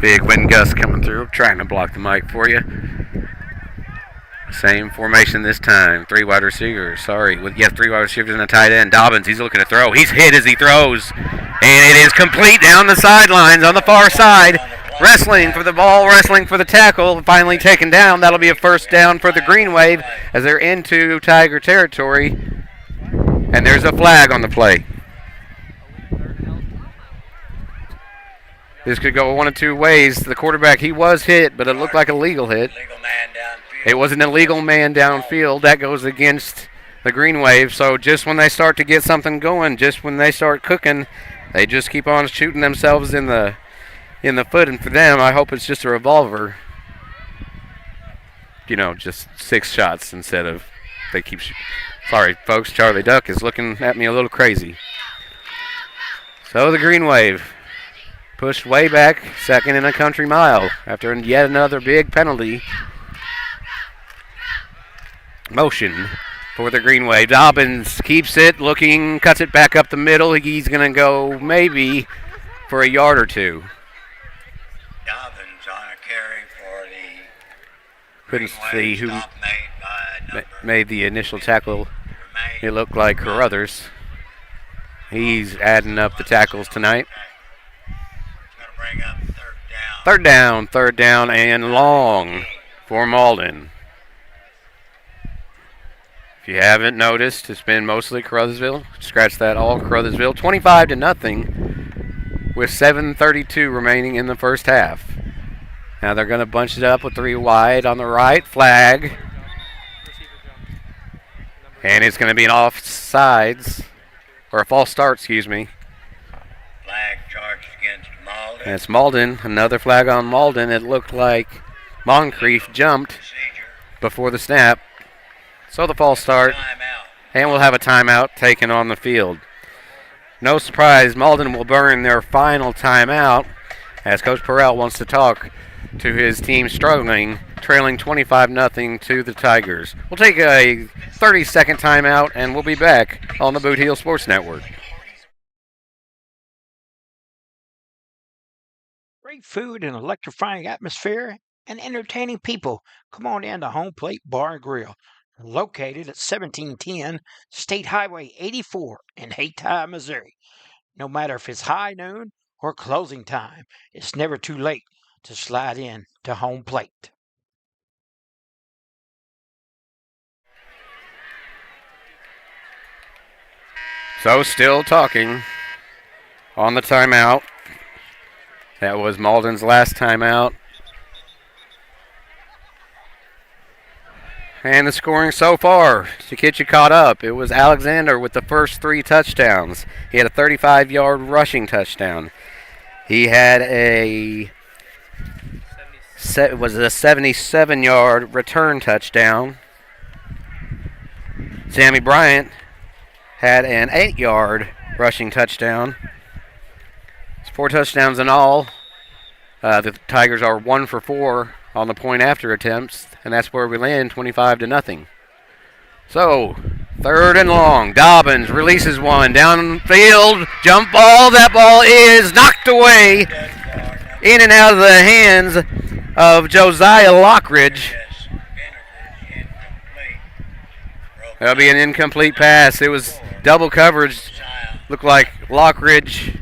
Big wind gust coming through. I'm trying to block the mic for you. Same formation this time. 3 wide receivers. 3 wide receivers and a tight end. Dobbins, he's looking to throw. He's hit as he throws. And it is complete down the sidelines on the far side. Wrestling for the ball, wrestling for the tackle. Finally taken down. That'll be a first down for the Green Wave as they're into Tiger territory. And there's a flag on the play. This could go one of 2 ways. The quarterback, he was hit, but it looked like a legal hit. It was an illegal man downfield. That goes against the Green Wave. So just when they start to get something going, just when they start cooking, they just keep on shooting themselves in the foot. And for them, I hope it's just a revolver. You know, just 6 shots instead of they keep. Sorry, folks. Charlie Duck is looking at me a little crazy. So the Green Wave pushed way back, second in a country mile after yet another big penalty. Motion for the Green Wave. Dobbins keeps it, looking, cuts it back up the middle. He's going to go maybe for a yard or two. Dobbins on a carry for the Couldn't Green see Wave. who Stop made by number made the initial tackle. remain. It looked like Carruthers. He's adding up the tackles tonight. It's going to bring up third down. Third down and long for Malden. If you haven't noticed, it's been mostly Caruthersville. Scratch that, all Caruthersville. 25-0 with 7:32 remaining in the first half. Now they're going to bunch it up with 3 wide on the right. Flag. And it's going to be an offsides, or a false start, excuse me. Flag charged against Malden. And it's Malden. Another flag on Malden. It looked like Moncrief jumped Procedure. before the snap. So the false start. Timeout. And we'll have a timeout taken on the field. No surprise, Malden will burn their final timeout as Coach Perrell wants to talk to his team struggling, trailing 25-0 to the Tigers. We'll take a 30-second timeout, and we'll be back on the Boot Heel Sports Network. Great food and electrifying atmosphere and entertaining people. Come on in to Home Plate Bar and Grill, located at 1710 State Highway 84 in Hayti, Missouri. No matter if it's high noon or closing time, it's never too late to slide in to Home Plate. So still talking on the timeout. That was Malden's last timeout. And the scoring so far, to get you caught up, it was Alexander with the first 3 touchdowns. He had a 35-yard rushing touchdown. He had a 77-yard return touchdown. Sammy Bryant had an 8-yard rushing touchdown. It's 4 touchdowns in all. The Tigers are 1 for 4 on the point after attempts, and that's where we land, 25-0. So, 3rd and long. Dobbins releases one downfield. Jump ball. That ball is knocked away in and out of the hands of Josiah Lockridge. That'll be an incomplete pass. It was double coverage. Looked like Lockridge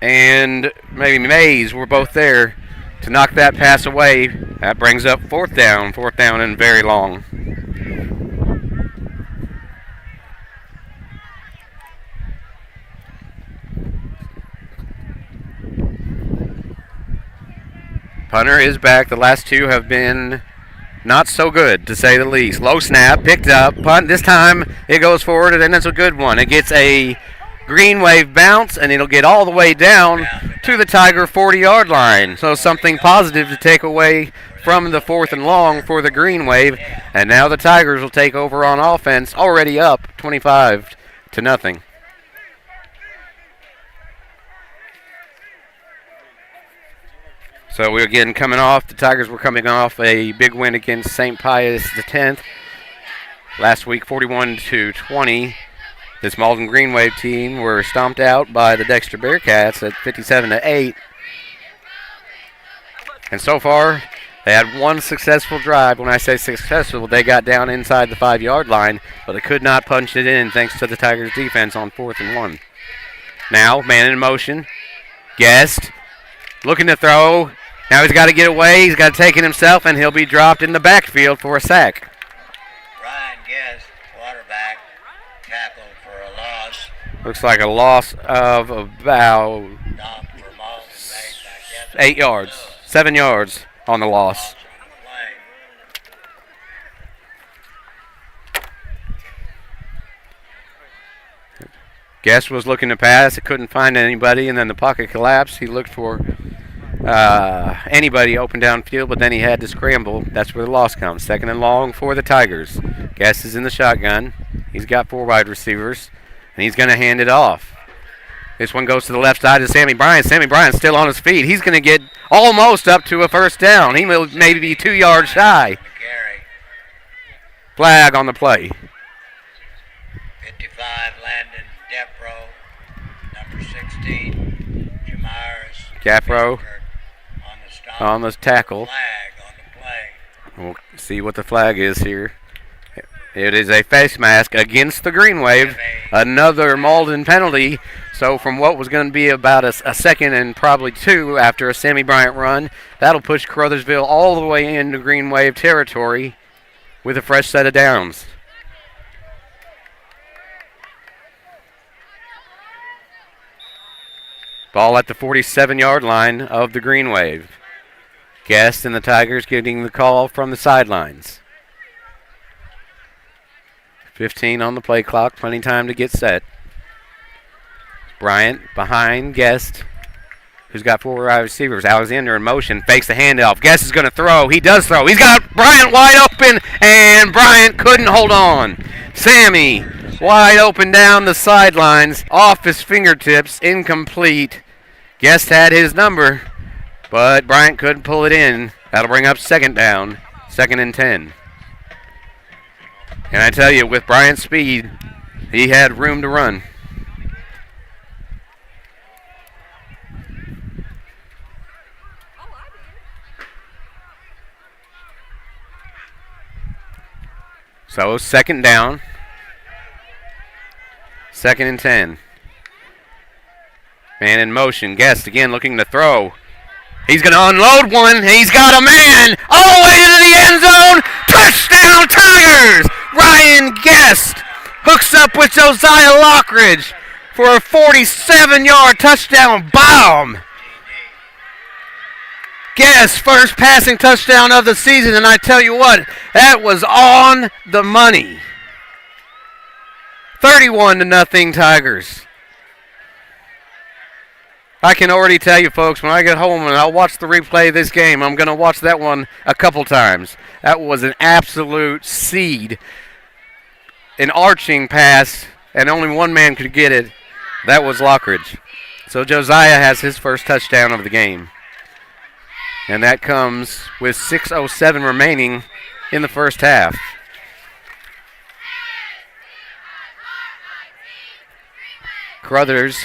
and maybe Mays were both there to knock that pass away. That brings up 4th down and very long. Punter is back. The last 2 have been not so good, to say the least. Low snap, picked up, punt. This time it goes forward, and then it's a good one. It gets a Green Wave bounce, and it'll get all the way down to the Tiger 40-yard line. So something positive to take away from the 4th and long for the Green Wave. And now the Tigers will take over on offense, already up 25-0. So we're again coming off. The Tigers were coming off a big win against St. Pius X. Last week, 41-20. This Malden Green Wave team were stomped out by the Dexter Bearcats at 57-8. And so far, they had 1 successful drive. When I say successful, they got down inside the 5-yard line, but they could not punch it in thanks to the Tigers' defense on 4th and 1. Now, man in motion. Guest looking to throw. Now he's got to get away. He's got to take it himself, and he'll be dropped in the backfield for a sack. Ryan Guest, quarterback, tackled for a loss. Looks like a loss of about 8 yards, 7 yards on the loss. Guest was looking to pass. It couldn't find anybody, and then the pocket collapsed. He looked for anybody open downfield, but then he had to scramble. That's where the loss comes. 2nd and long for the Tigers. Guest is in the shotgun. He's got 4 wide receivers, and he's going to hand it off. This one goes to the left side to Sammy Bryant. Sammy Bryant's still on his feet. He's going to get almost up to a first down. He will maybe be 2 yards shy. Flag on the play. 55, Landon Depro. Number 16, Jamires. Capro on the tackle. Flag on the play. We'll see what the flag is here. It is a face mask against the Green Wave. Another Malden penalty. So from what was going to be about a second and probably 2 after a Sammy Bryant run, that'll push Caruthersville all the way into Green Wave territory with a fresh set of downs. Ball at the 47-yard line of the Green Wave. Guest and the Tigers getting the call from the sidelines. 15 on the play clock, plenty of time to get set. Bryant behind Guest, who's got 4 wide receivers. Alexander in motion, fakes the handoff. Guest is going to throw. He does throw. He's got Bryant wide open, and Bryant couldn't hold on. Sammy wide open down the sidelines, off his fingertips, incomplete. Guest had his number, but Bryant couldn't pull it in. That'll bring up 2nd down, 2nd and 10. And I tell you, with Bryant's speed, he had room to run. So 2nd down, 2nd and 10. Man in motion. Guest again looking to throw. He's going to unload one. He's got a man all the way into the end zone. Touchdown Tigers! Ryan Guest hooks up with Josiah Lockridge for a 47-yard touchdown bomb. Guest first passing touchdown of the season, and I tell you what, that was on the money. 31-0 Tigers. I can already tell you, folks, when I get home and I'll watch the replay of this game, I'm going to watch that one a couple times. That was an absolute seed. An arching pass, and only one man could get it. That was Lockridge. So Josiah has his first touchdown of the game. And that comes with 6:07 remaining in the first half. Caruthers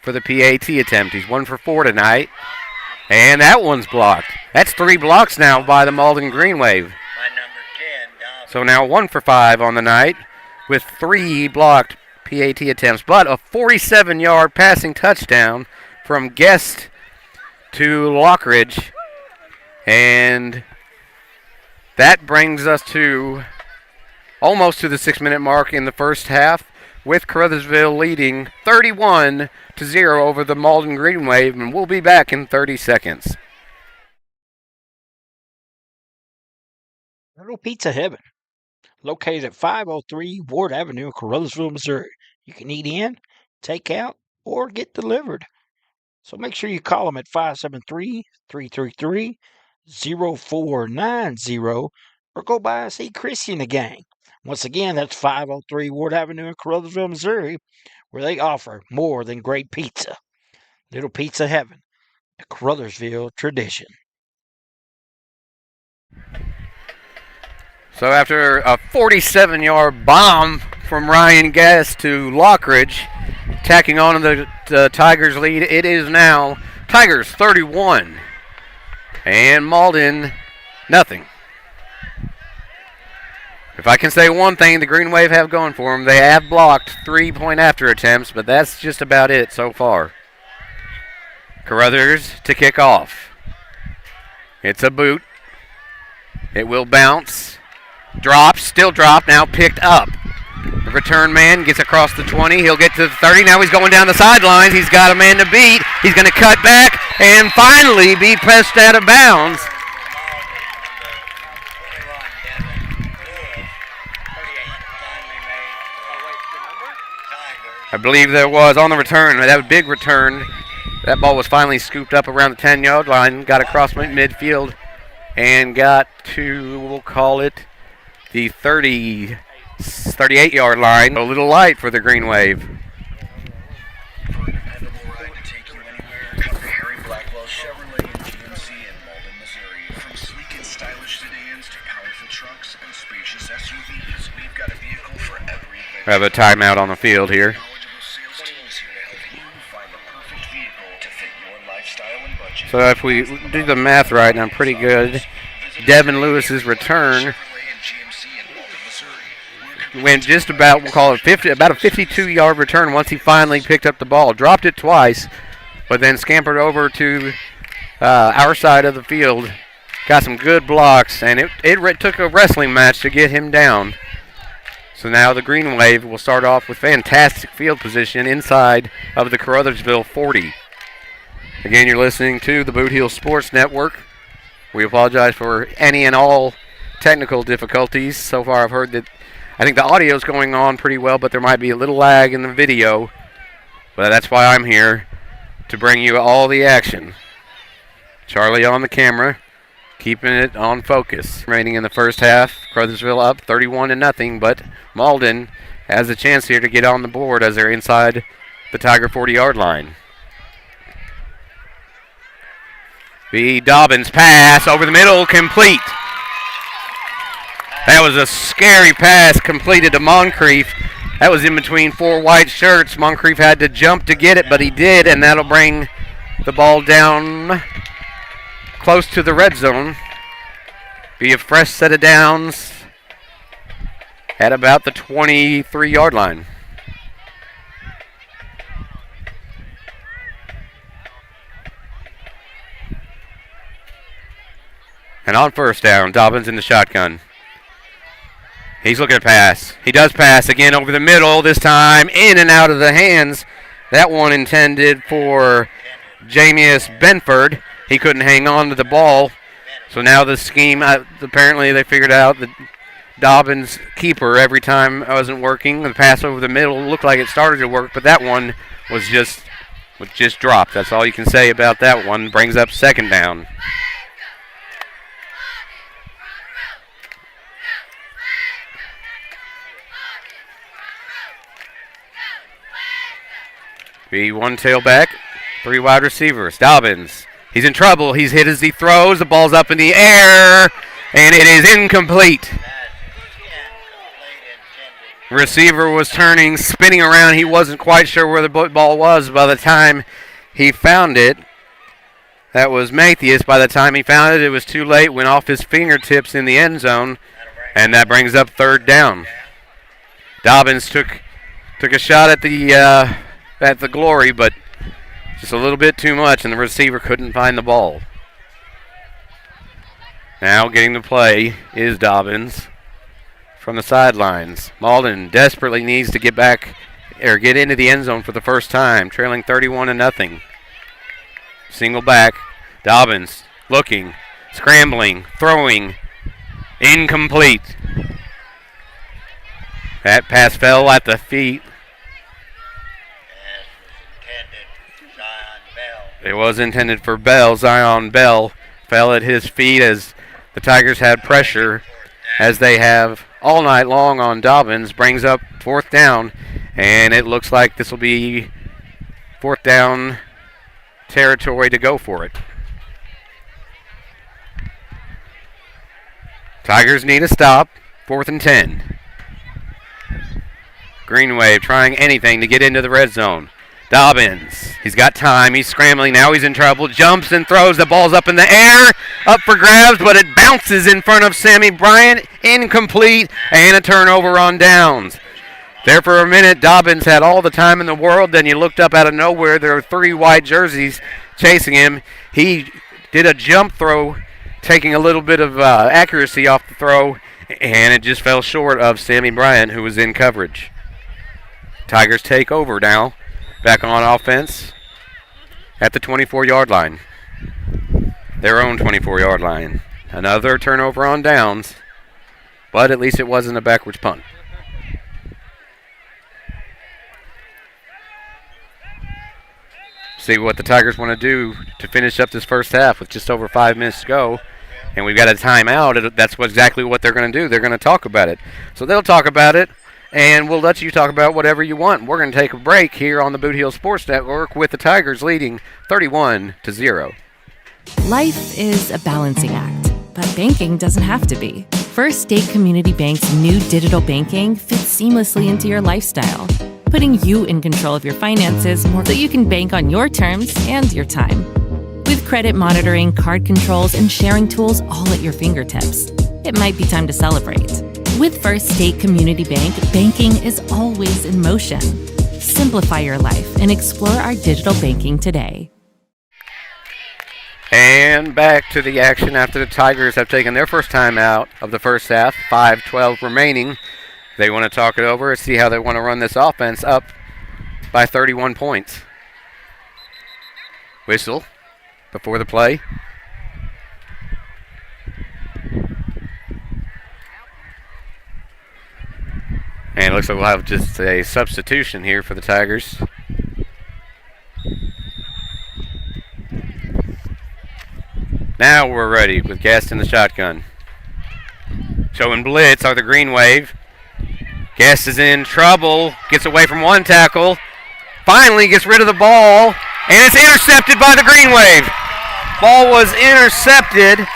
for the PAT attempt. He's 1 for 4 tonight. And that one's blocked. That's 3 blocks now by the Malden Green Wave. So now 1 for 5 on the night with 3 blocked PAT attempts. But a 47-yard passing touchdown from Guest to Lockridge. And that brings us to almost to the 6-minute mark in the first half, with Caruthersville leading 31-0 over the Malden Green Wave, and we'll be back in 30 seconds. Little Pizza Heaven, located at 503 Ward Avenue in Caruthersville, Missouri. You can eat in, take out, or get delivered. So make sure you call them at 573-333-0490 or go by and see Chrissy and the gang. Once again, that's 503 Ward Avenue in Caruthersville, Missouri, where they offer more than great pizza. Little Pizza Heaven, the Caruthersville tradition. So after a 47-yard bomb from Ryan Guest to Lockridge, tacking on to the Tigers lead, it is now Tigers 31 and Malden nothing. If I can say one thing the Green Wave have going for them, they have blocked 3-point-after attempts, but that's just about it so far. Caruthers to kick off. It's a boot. It will bounce. Drops, still dropped, now picked up. The return man gets across the 20. He'll get to the 30. Now he's going down the sidelines. He's got a man to beat. He's going to cut back and finally be pressed out of bounds. I believe there was on the return. That was a big return. That ball was finally scooped up around the 10-yard line, got across midfield, and got to, we'll call it, the 38-yard line. A little light for the Green Wave. Chevrolet and GMC in Malden, Missouri. From sleek and stylish sedans to powerful trucks and spacious SUVs, we've got a vehicle for every vehicle. We have a timeout on the field here. Knowledgeable sales team is here to help you find the perfect vehicle to fit your lifestyle and budget. So if we do the math right, and I'm pretty good, Devin Lewis's return went just about, we'll call it about a 52-yard return once he finally picked up the ball. Dropped it twice, but then scampered over to our side of the field. Got some good blocks, and it took a wrestling match to get him down. So now the Green Wave will start off with fantastic field position inside of the CARUTHERSVILLE 40. Again, you're listening to the Boot Heel Sports Network. We apologize for any and all technical difficulties. So far I've heard that I think the audio's going on pretty well, but there might be a little lag in the video. But that's why I'm here, to bring you all the action. Charlie on the camera, keeping it on focus. Remaining in the first half, CARUTHERSVILLE up 31-0, but Malden has a chance here to get on the board as they're inside the Tiger 40-yard line. The Dobbins pass over the middle, complete. That was a scary pass completed to Moncrief. That was in between four white shirts. Moncrief had to jump to get it, but he did, and that'll bring the ball down close to the red zone. Be a fresh set of downs at about the 23-yard line. And on first down, Dobbins in the shotgun. He's looking to pass. He does pass again over the middle, this time in and out of the hands. That one intended for Jamius Benford. He couldn't hang on to the ball. So now the scheme, apparently they figured out that Dobbins' keeper every time wasn't working. The pass over the middle looked like it started to work, but that one was just dropped. That's all you can say about that one. Brings up second down. Be one tailback, three wide receivers. Dobbins, he's in trouble. He's hit as he throws. The ball's up in the air, and it is incomplete. Receiver was turning, spinning around. He wasn't quite sure where the ball was by the time he found it. That was Mathias. By the time he found it, it was too late. Went off his fingertips in the end zone, and that brings up third down. Dobbins took a shot at the glory, but just a little bit too much, and the receiver couldn't find the ball. Now getting the play is Dobbins from the sidelines. Malden desperately needs to get back or get into the end zone for the first time, trailing 31-0. Single back. Dobbins looking, scrambling, throwing, incomplete. That pass fell at the feet. It was intended for Bell. Zion Bell fell at his feet as the Tigers had pressure, as they have all night long on Dobbins. Brings up fourth down, and it looks like this will be fourth down territory to go for it. Tigers need a stop. 4th and 10. Green Wave trying anything to get into the red zone. Dobbins, he's got time, he's scrambling, now he's in trouble, jumps and throws, the ball's up in the air, up for grabs, but it bounces in front of Sammy Bryant, incomplete, and a turnover on downs. There for a minute, Dobbins had all the time in the world, then you looked up out of nowhere, there were three white jerseys chasing him. He did a jump throw, taking a little bit of accuracy off the throw, and it just fell short of Sammy Bryant, who was in coverage. Tigers take over now. Back on offense at the 24-yard line. Their own 24-yard line. Another turnover on downs, but at least it wasn't a backwards punt. See what the Tigers want to do to finish up this first half with just over 5 minutes to go. And we've got a timeout. That's exactly what they're going to do. They're going to talk about it. So they'll talk about it, and we'll let you talk about whatever you want. We're going to take a break here on the Boot Heel Sports Network with the Tigers leading 31-0. Life is a balancing act, but banking doesn't have to be. First State Community Bank's new digital banking fits seamlessly into your lifestyle, putting you in control of your finances more so you can bank on your terms and your time. With credit monitoring, card controls, and sharing tools all at your fingertips, it might be time to celebrate. With First State Community Bank, banking is always in motion. Simplify your life and explore our digital banking today. And back to the action after the Tigers have taken their first time out of the first half, 5:12 remaining. They want to talk it over and see how they want to run this offense up by 31 points. Whistle before the play. And it looks like we'll have just a substitution here for the Tigers. Now we're ready with Guest in the shotgun. Showing blitz are the Green Wave. Guest is in trouble. Gets away from one tackle. Finally gets rid of the ball. And it's intercepted by the Green Wave. Ball was intercepted.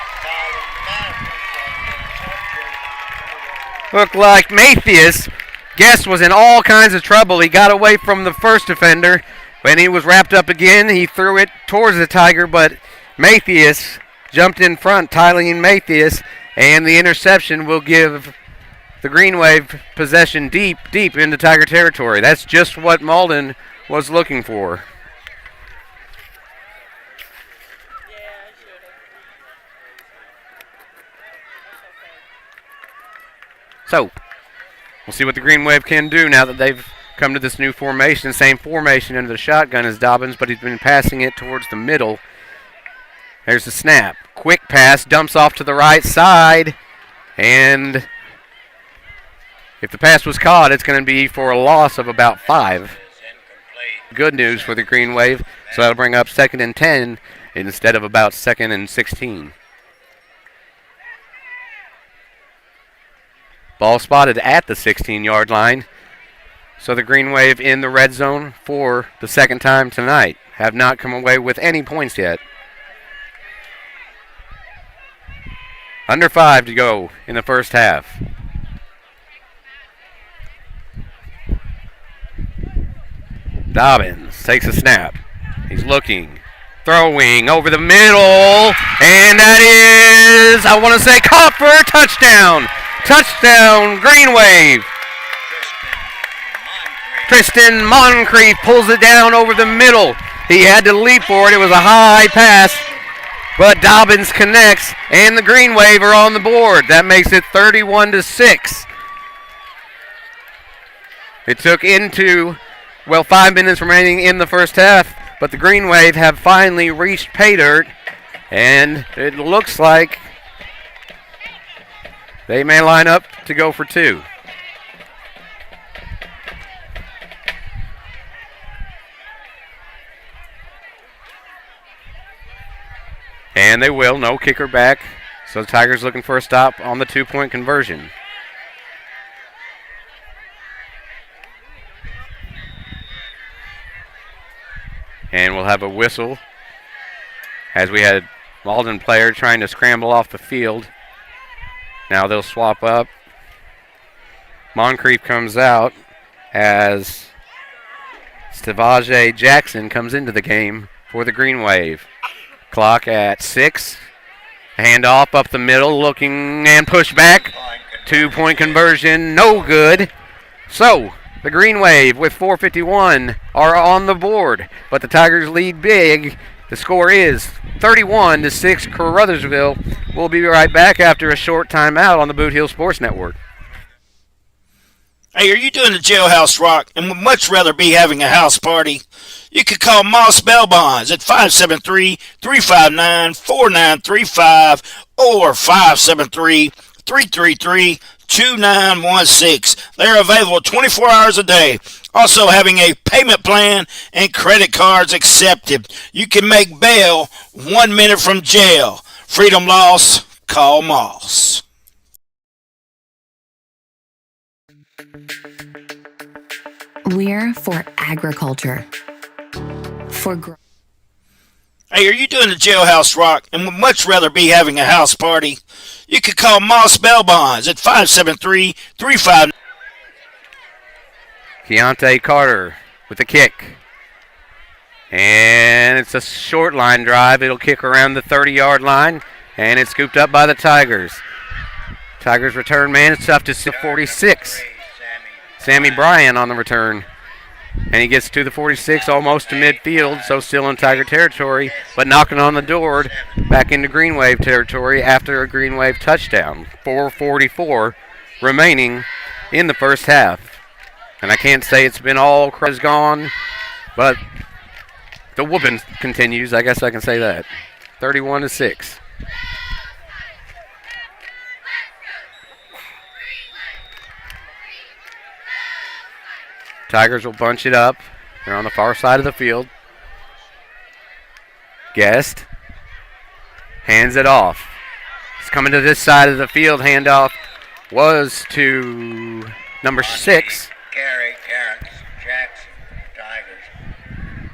Looked like Mathias. Guest was in all kinds of trouble. He got away from the first defender. When he was wrapped up again, he threw it towards the Tiger, but Mathias jumped in front, Tyleen Mathias, and the interception will give the Green Wave possession deep into Tiger territory. That's just what Malden was looking for. So, we'll see what the Green Wave can do now that they've come to this new formation. Same formation into the shotgun as Dobbins, but he's been passing it towards the middle. There's the snap. Quick pass, dumps off to the right side. And if the pass was caught, it's going to be for a loss of about 5. Good news for the Green Wave. So that'll bring up 2nd and 10 instead of about 2nd and 16. Ball spotted at the 16-yard line. So the Green Wave in the red zone for the second time tonight. Have not come away with any points yet. Under 5 to go in the first half. Dobbins takes a snap. He's looking, throwing over the middle, and that is, I want to say, caught for a touchdown. Touchdown, Green Wave. Tristan Moncrief pulls it down over the middle. He had to leap for it. It was a high pass. But Dobbins connects, and the Green Wave are on the board. That makes it 31-6. It took 5 minutes remaining in the first half, but the Green Wave have finally reached pay dirt, and it looks like they may line up to go for 2. And they will. No kicker back. So the Tigers looking for a stop on the 2-point conversion. And we'll have a whistle as we had Malden player trying to scramble off the field. Now they'll swap up. Moncrief comes out as Stavaje Jackson comes into the game for the Green Wave. Clock at 6. Handoff up the middle, looking and push back. 2-point conversion, no good. So, the Green Wave with 4:51 are on the board, but the Tigers lead big. The score is 31-6. CARUTHERSVILLE. We'll be right back after a short timeout on the Boot Heel Sports Network. Hey, are you doing the jailhouse rock and would much rather be having a house party? You could call Moss Bell Bonds at 573-359-4935 or 573-333-2666. 2916. They're available 24 hours a day. Also having a payment plan and credit cards accepted. You can make bail 1 minute from jail. Freedom loss, call Moss. We're for agriculture. Hey, are you doing the jailhouse rock and would much rather be having a house party? You can call Moss Bail Bonds at 573-35. Keontae Carter with the kick. And it's a short line drive. It'll kick around the 30-yard line, and it's scooped up by the Tigers. Tigers return man is up to 46. Sammy Bryan on the return. And he gets to the 46, almost to midfield, so still in Tiger territory, but knocking on the door back into Green Wave territory after a Green Wave touchdown. 4:44 remaining in the first half. And I can't say it's been all crazy gone, but the whooping continues. I guess I can say that. 31-6. Tigers will bunch it up. They're on the far side of the field. Guest hands it off. He's coming to this side of the field. Handoff was to number 6.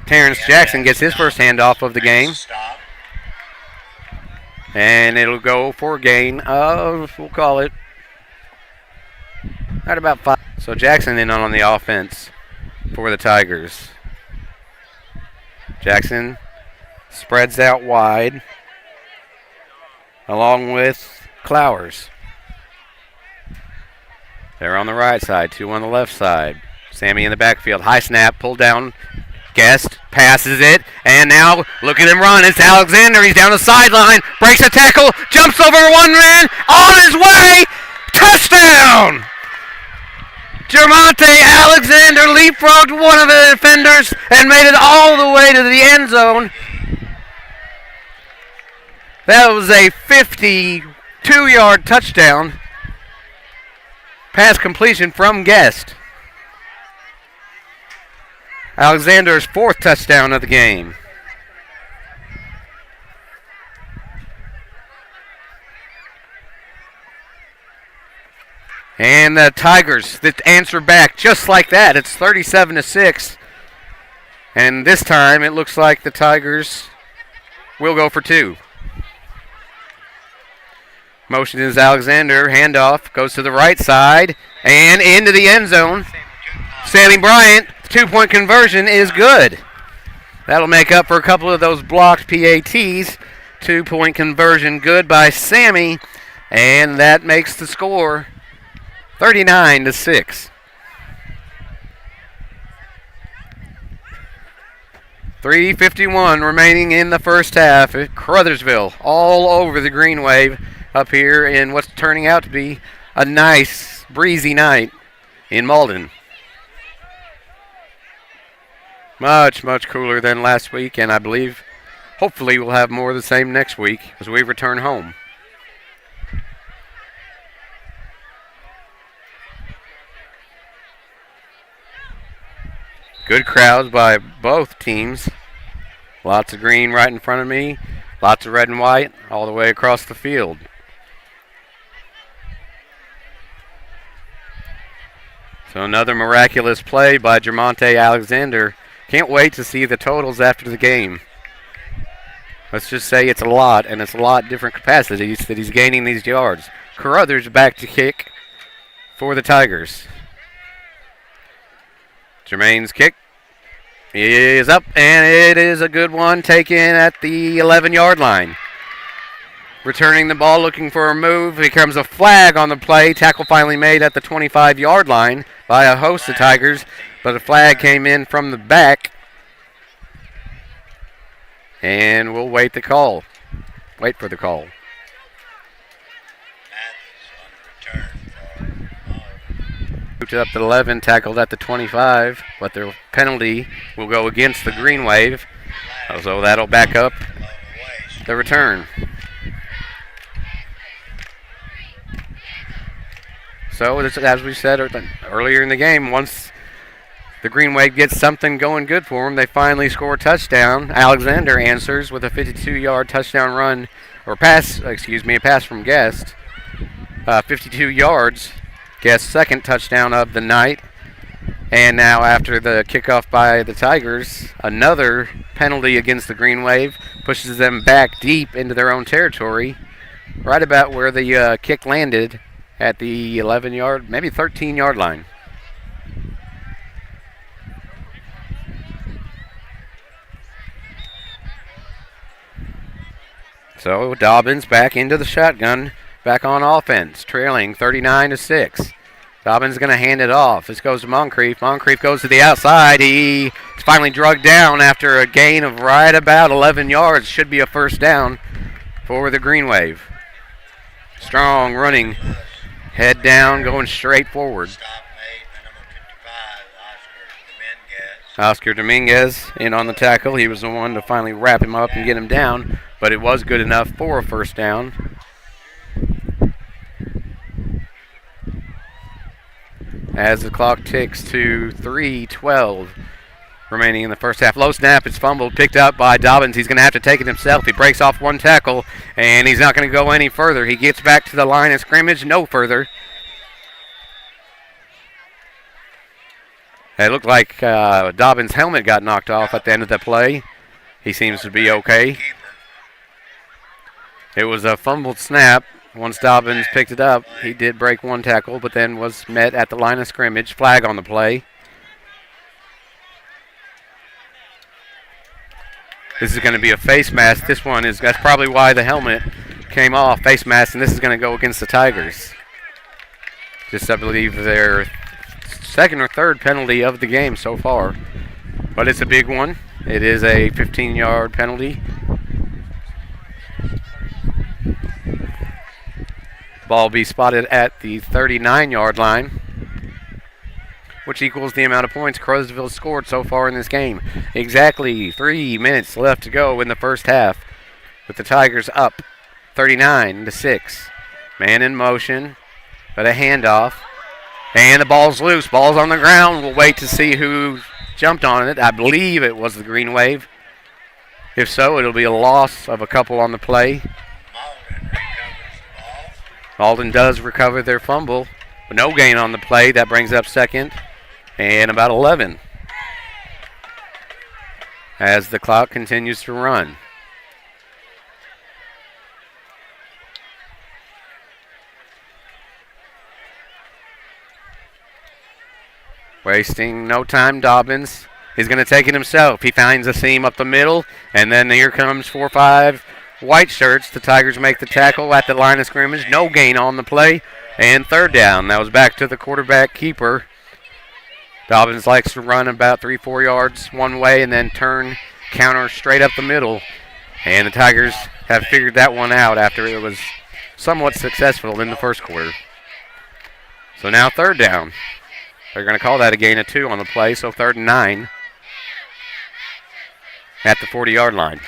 Terrence Jackson gets his first handoff of the game. And it'll go for a gain of, we'll call it, at about 5. So Jackson in on the offense for the Tigers. Jackson spreads out wide along with Clowers. They're on the right side, 2 on the left side. Sammy in the backfield. High snap, pulled down. Guest passes it, and now look at him run. It's Alexander. He's down the sideline, breaks a tackle, jumps over one man, on his way, touchdown! Jermonte Alexander leapfrogged one of the defenders and made it all the way to the end zone. That was a 52-yard touchdown. Pass completion from Guest. Alexander's 4th touchdown of the game. And the Tigers that answer back just like that. It's 37-6. And this time it looks like the Tigers will go for 2. Motion is Alexander. Handoff goes to the right side and into the end zone. Sammy Bryant, 2-point conversion is good. That'll make up for a couple of those blocked PATs. 2-point conversion good by Sammy. And that makes the score 39-6. 3:51 remaining in the first half at Caruthersville, all over the Green Wave up here in what's turning out to be a nice, breezy night in Malden. Much, much cooler than last week, and I believe hopefully we'll have more of the same next week as we return home. Good crowds by both teams. Lots of green right in front of me. Lots of red and white all the way across the field. So another miraculous play by Jermonte Alexander. Can't wait to see the totals after the game. Let's just say it's a lot, and it's a lot different capacities that he's gaining these yards. Caruthers back to kick for the Tigers. Jermaine's kick is up, and it is a good one taken at the 11-yard line. Returning the ball, looking for a move. Here comes a flag on the play. Tackle finally made at the 25-yard line by a host of Tigers, but a flag came in from the back. And we'll wait the call. Wait for the call. Moved up to 11, tackled at the 25, but their penalty will go against the Green Wave. So that'll back up the return. So, as we said earlier in the game, once the Green Wave gets something going good for them, they finally score a touchdown. Alexander answers with a 52-yard touchdown run, or pass, a pass from Guest. 52 yards. Guest's second touchdown of the night. And now after the kickoff by the Tigers, another penalty against the Green Wave pushes them back deep into their own territory, right about where the kick landed at the 11-yard, maybe 13-yard line. So Dobbins back into the shotgun, back on offense, trailing 39-6. Dobbins going to hand it off. This goes to Moncrief. Moncrief goes to the outside. He's finally drugged down after a gain of right about 11 yards. Should be a first down for the Green Wave. Strong running. Head down, going straight forward. Stop made by number 55, Oscar Dominguez in on the tackle. He was the one to finally wrap him up and get him down, but it was good enough for a first down. As the clock ticks to 3:12 remaining in the first half. Low snap, it's fumbled, picked up by Dobbins. He's going to have to take it himself. He breaks off one tackle, and he's not going to go any further. He gets back to the line of scrimmage, no further. It looked like Dobbins' helmet got knocked off at the end of the play. He seems to be okay. It was a fumbled snap. Once Dobbins picked it up, he did break one tackle, but then was met at the line of scrimmage. Flag on the play. This is going to be a face mask. That's probably why the helmet came off, face mask, and this is going to go against the Tigers. Just, I believe, their second or third penalty of the game so far. But it's a big one. It is a 15-yard penalty. Ball be spotted at the 39-yard line, which equals the amount of points Caruthersville scored so far in this game. Exactly 3 minutes left to go in the first half, with the Tigers up 39-6. Man in motion, but a handoff, and the ball's loose. Ball's on the ground. We'll wait to see who jumped on it. I believe it was the Green Wave. If so, it'll be a loss of a couple on the play. Malden does recover their fumble, but no gain on the play. That brings up second and about 11 as the clock continues to run. Wasting no time, Dobbins. He's going to take it himself. He finds a seam up the middle, and then here comes 4-5 white shirts. The Tigers make the tackle at the line of scrimmage. No gain on the play, and third down. That was back to the quarterback keeper. Dobbins likes to run about 3-4 yards one way and then turn counter straight up the middle. And the Tigers have figured that one out after it was somewhat successful in the first quarter. So now third down. They're going to call that a gain of 2 on the play, so 3rd and 9 at the 40-yard line.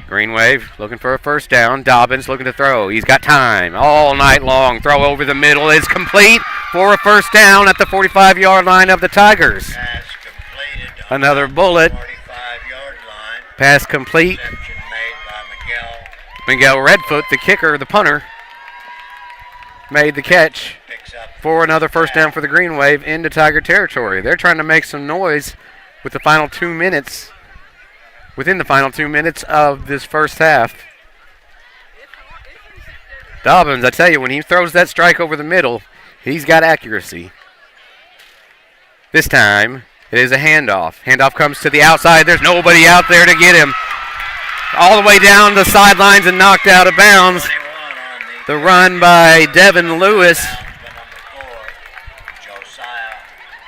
Green Wave looking for a first down. Dobbins looking to throw. He's got time all night long. Throw over the middle is complete for a first down at the 45-yard line of the Tigers. Pass completed. Another bullet. 45-yard line. Pass complete. Reception made by Miguel Redfoot, the kicker, the punter, made the catch Picks up for another first down for the Green Wave into Tiger territory. They're trying to make some noise with the final 2 minutes. Within the final 2 minutes of this first half. Dobbins, I tell you, when he throws that strike over the middle, he's got accuracy. This time, it is a handoff. Handoff comes to the outside. There's nobody out there to get him. All the way down the sidelines and knocked out of bounds. 21 on The run by Devin Lewis. the number 4, Josiah.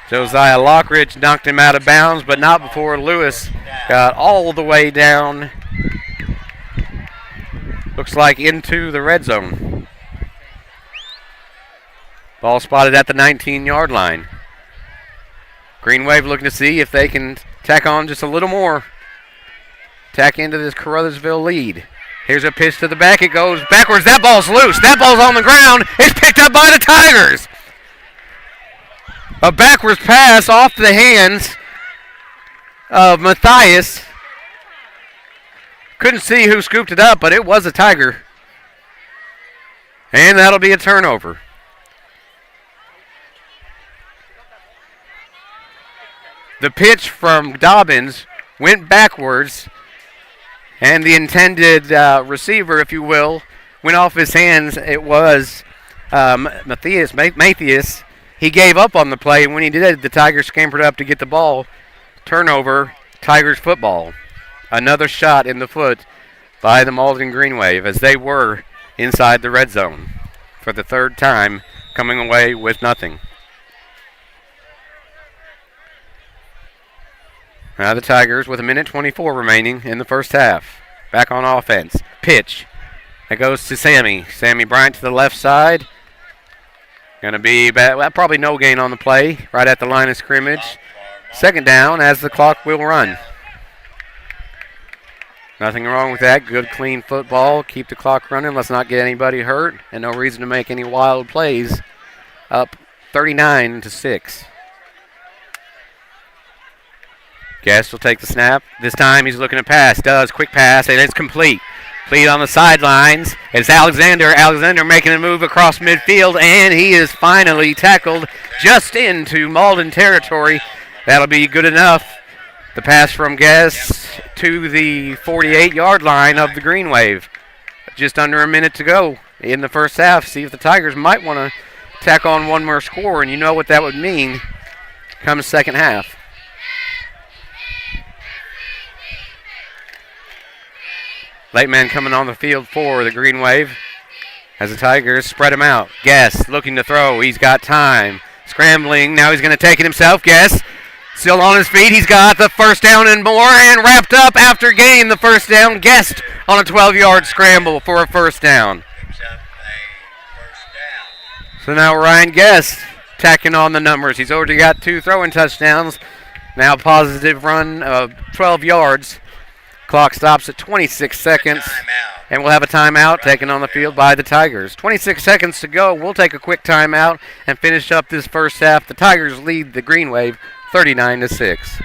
Josiah Lockridge knocked him out of bounds, but not before Lewis got all the way down. Looks like into the red zone. Ball spotted at the 19-yard line. Green Wave looking to see if they can tack on just a little more. Tack into this Caruthersville lead. Here's a pitch to the back. It goes backwards. That ball's loose. That ball's on the ground. It's picked up by the Tigers. A backwards pass off the hands of Matthias. Couldn't see who scooped it up, but it was a Tiger. And that'll be a turnover. The pitch from Dobbins went backwards, and the intended receiver, if you will, went off his hands. It was Matthias. He gave up on the play, and when he did, the Tigers scampered up to get the ball. Turnover, Tigers football. Another shot in the foot by the Malden Green Wave as they were inside the red zone for the third time, coming away with nothing. Now the Tigers with 1:24 remaining in the first half. Back on offense. Pitch. It goes to Sammy. Sammy Bryant to the left side. Going to be probably no gain on the play. Right at the line of scrimmage. Second down as the clock will run. Nothing wrong with that. Good, clean football. Keep the clock running. Let's not get anybody hurt. And no reason to make any wild plays. Up 39-6. Guest will take the snap. This time he's looking to pass. Does. Quick pass, and it's complete. Complete on the sidelines. It's Alexander. Alexander making a move across midfield, and he is finally tackled just into Malden territory. That'll be good enough. The pass from Guest to the 48-yard line of the Green Wave. Just under a minute to go in the first half. See if the Tigers might want to tack on one more score, and you know what that would mean come second half. Late man coming on the field for the Green Wave as the Tigers spread him out. Guest looking to throw. He's got time. Scrambling. Now he's going to take it himself. Guest still on his feet. He's got the first down and more, and wrapped up after gaining the first down. Guest on a 12-yard scramble for a first down. So now Ryan Guest tacking on the numbers. He's already got 2 throwing touchdowns. Now positive run of 12 yards. Clock stops at 26 seconds, and we'll have a timeout taken on the field by the Tigers. 26 seconds to go. We'll take a quick timeout and finish up this first half. The Tigers lead the Green Wave 39-6.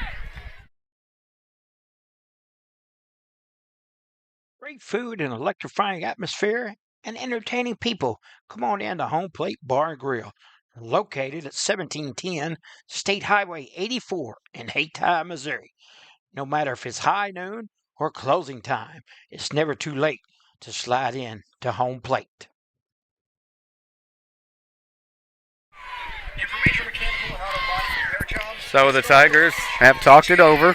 Great food and electrifying atmosphere and entertaining people. Come on in to Home Plate Bar and Grill, located at 1710 State Highway 84 in Hayti, Missouri. No matter if it's high noon or closing time, it's never too late to slide in to Home Plate. So the Tigers have talked it over.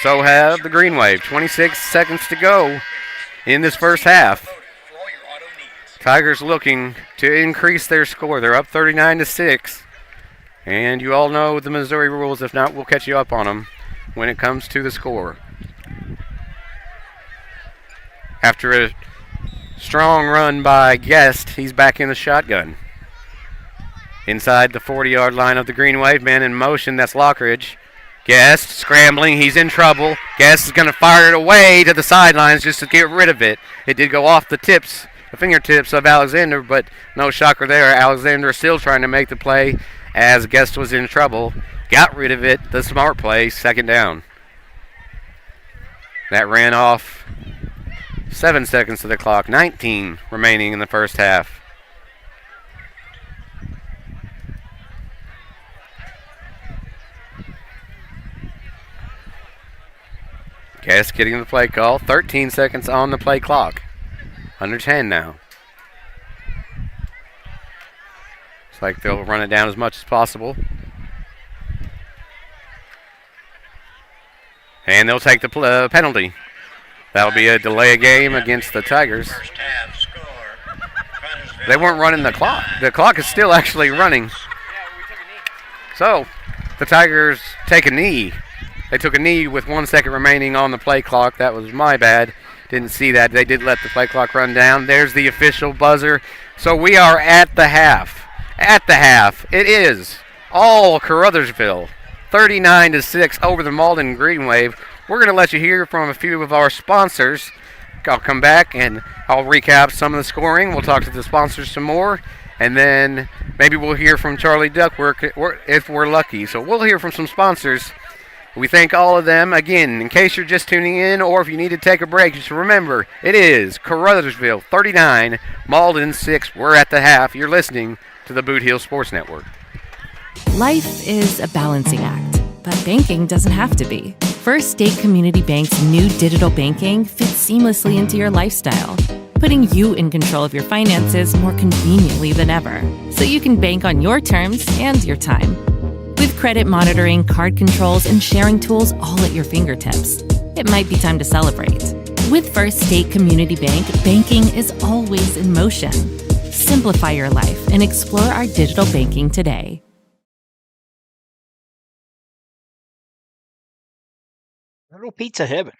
So have the Green Wave. 26 seconds to go in this first half. Tigers looking to increase their score. They're up 39-6. And you all know the Missouri rules. If not, we'll catch you up on them when it comes to the score. After a strong run by Guest, he's back in the shotgun. Inside the 40-yard line of the Green Wave, man in motion, that's Lockridge. Guest scrambling, he's in trouble. Guest is going to fire it away to the sidelines just to get rid of it. It did go off the fingertips of Alexander, but no shocker there. Alexander still trying to make the play as Guest was in trouble. Got rid of it, the smart play, second down. That ran off 7 seconds to the clock, 19 remaining in the first half. Guest getting the play call, 13 seconds on the play clock. Under 10 now. Looks like they'll run it down as much as possible. And they'll take the penalty. That'll be a delay of game against the Tigers. They weren't running the clock. The clock is still actually running. So, the Tigers take a knee. They took a knee with 1 second remaining on the play clock. That was my bad. Didn't see that. They did let the play clock run down. There's the official buzzer. So we are at the half. At the half. It is all Caruthersville. 39-6 over the Malden Green Wave. We're going to let you hear from a few of our sponsors I'll come back and I'll recap some of the scoring. We'll talk to the sponsors some more, and then maybe we'll hear from Charlie Duckworth if we're lucky. So we'll hear from some sponsors. We thank all of them. Again, in case you're just tuning in or if you need to take a break, just remember, it is Caruthersville 39, Malden 6. We're at the half. You're listening to the Boot Heel Sports Network. Life is a balancing act, but banking doesn't have to be. First State Community Bank's new digital banking fits seamlessly into your lifestyle, putting you in control of your finances more conveniently than ever, so you can bank on your terms and your time. With credit monitoring, card controls, and sharing tools all at your fingertips, it might be time to celebrate. With First State Community Bank, banking is always in motion. Simplify your life and explore our digital banking today. Little Pizza Heaven,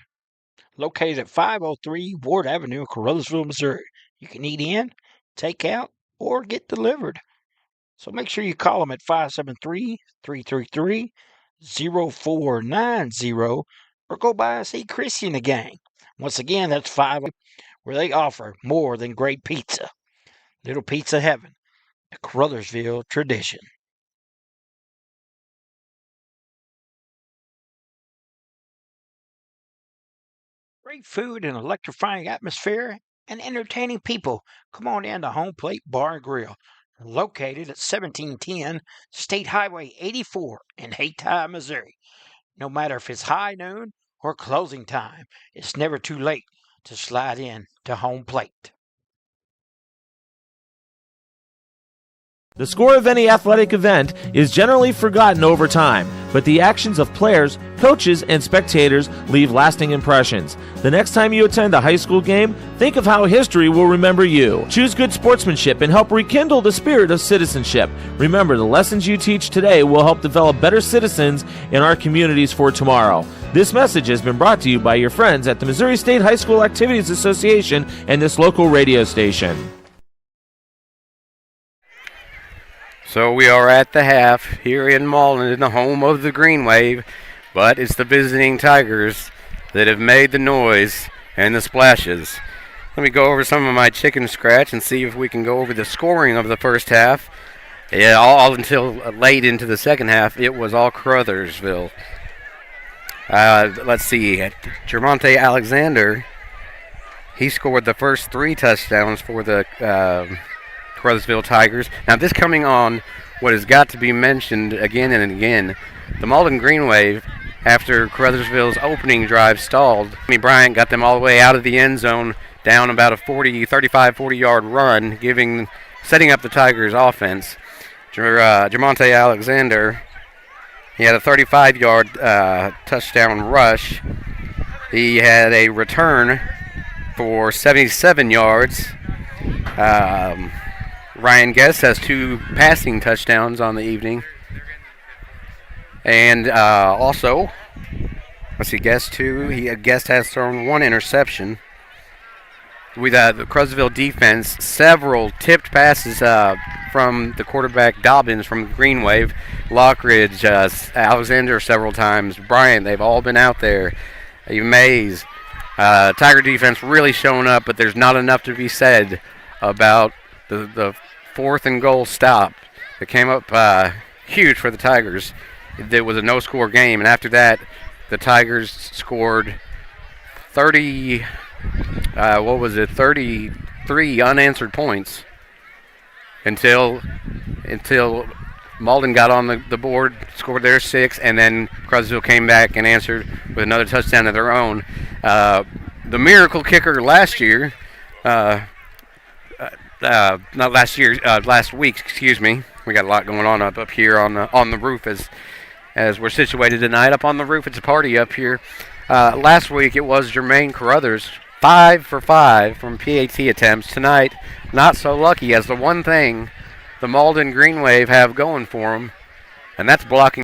located at 503 Ward Avenue, Caruthersville, Missouri. You can eat in, take out, or get delivered. So make sure you call them at 573-333-0490 or go by and see Chrissy and the gang. Once again, that's 5 where they offer more than great pizza. Little Pizza Heaven, a Caruthersville tradition. Great food and electrifying atmosphere and entertaining people. Come on in to Home Plate Bar and Grill, located at 1710 State Highway 84 in Hayti, Missouri. No matter if it's high noon or closing time, it's never too late to slide in to Home Plate. The score of any athletic event is generally forgotten over time, but the actions of players, coaches, and spectators leave lasting impressions. The next time you attend a high school game, think of how history will remember you. Choose good sportsmanship and help rekindle the spirit of citizenship. Remember, the lessons you teach today will help develop better citizens in our communities for tomorrow. This message has been brought to you by your friends at the Missouri State High School Activities Association and this local radio station. So we are at the half here in Malden, in the home of the Green Wave, but it's the visiting Tigers that have made the noise and the splashes. Let me go over some of my chicken scratch and see if we can go over the scoring of the first half. Yeah, all until late into the second half, it was all Caruthersville. Let's see, Jermonte Alexander, he scored the first 3 touchdowns for the Caruthersville Tigers. Now, this coming on what has got to be mentioned again and again, the Malden Green Wave, after Caruthersville's opening drive stalled, Tony Bryant got them all the way out of the end zone, down about a 40-yard run, setting up the Tigers' offense. Jermonte Alexander, he had a 35-yard touchdown rush. He had a return for 77 yards. Ryan Guest has 2 passing touchdowns on the evening. And also, let's see, Guest has thrown 1 interception. With the Caruthersville defense, several tipped passes from the quarterback Dobbins from Green Wave, Lockridge, Alexander several times, Bryant, they've all been out there. Even Mays. Tiger defense really showing up, but there's not enough to be said about the 4th and goal stop that came up huge for the Tigers. It was a no-score game, and after that, the Tigers scored 33 unanswered points until Malden got on the board, scored their 6, and then Caruthersville came back and answered with another touchdown of their own. The miracle kicker last year, last week, excuse me. We got a lot going on up here on the roof as we're situated tonight. Up on the roof, it's a party up here. Last week it was Jermaine Caruthers, 5 for 5 from PAT attempts. Tonight, not so lucky, as the one thing the Malden Green Wave have going for them, and that's blocking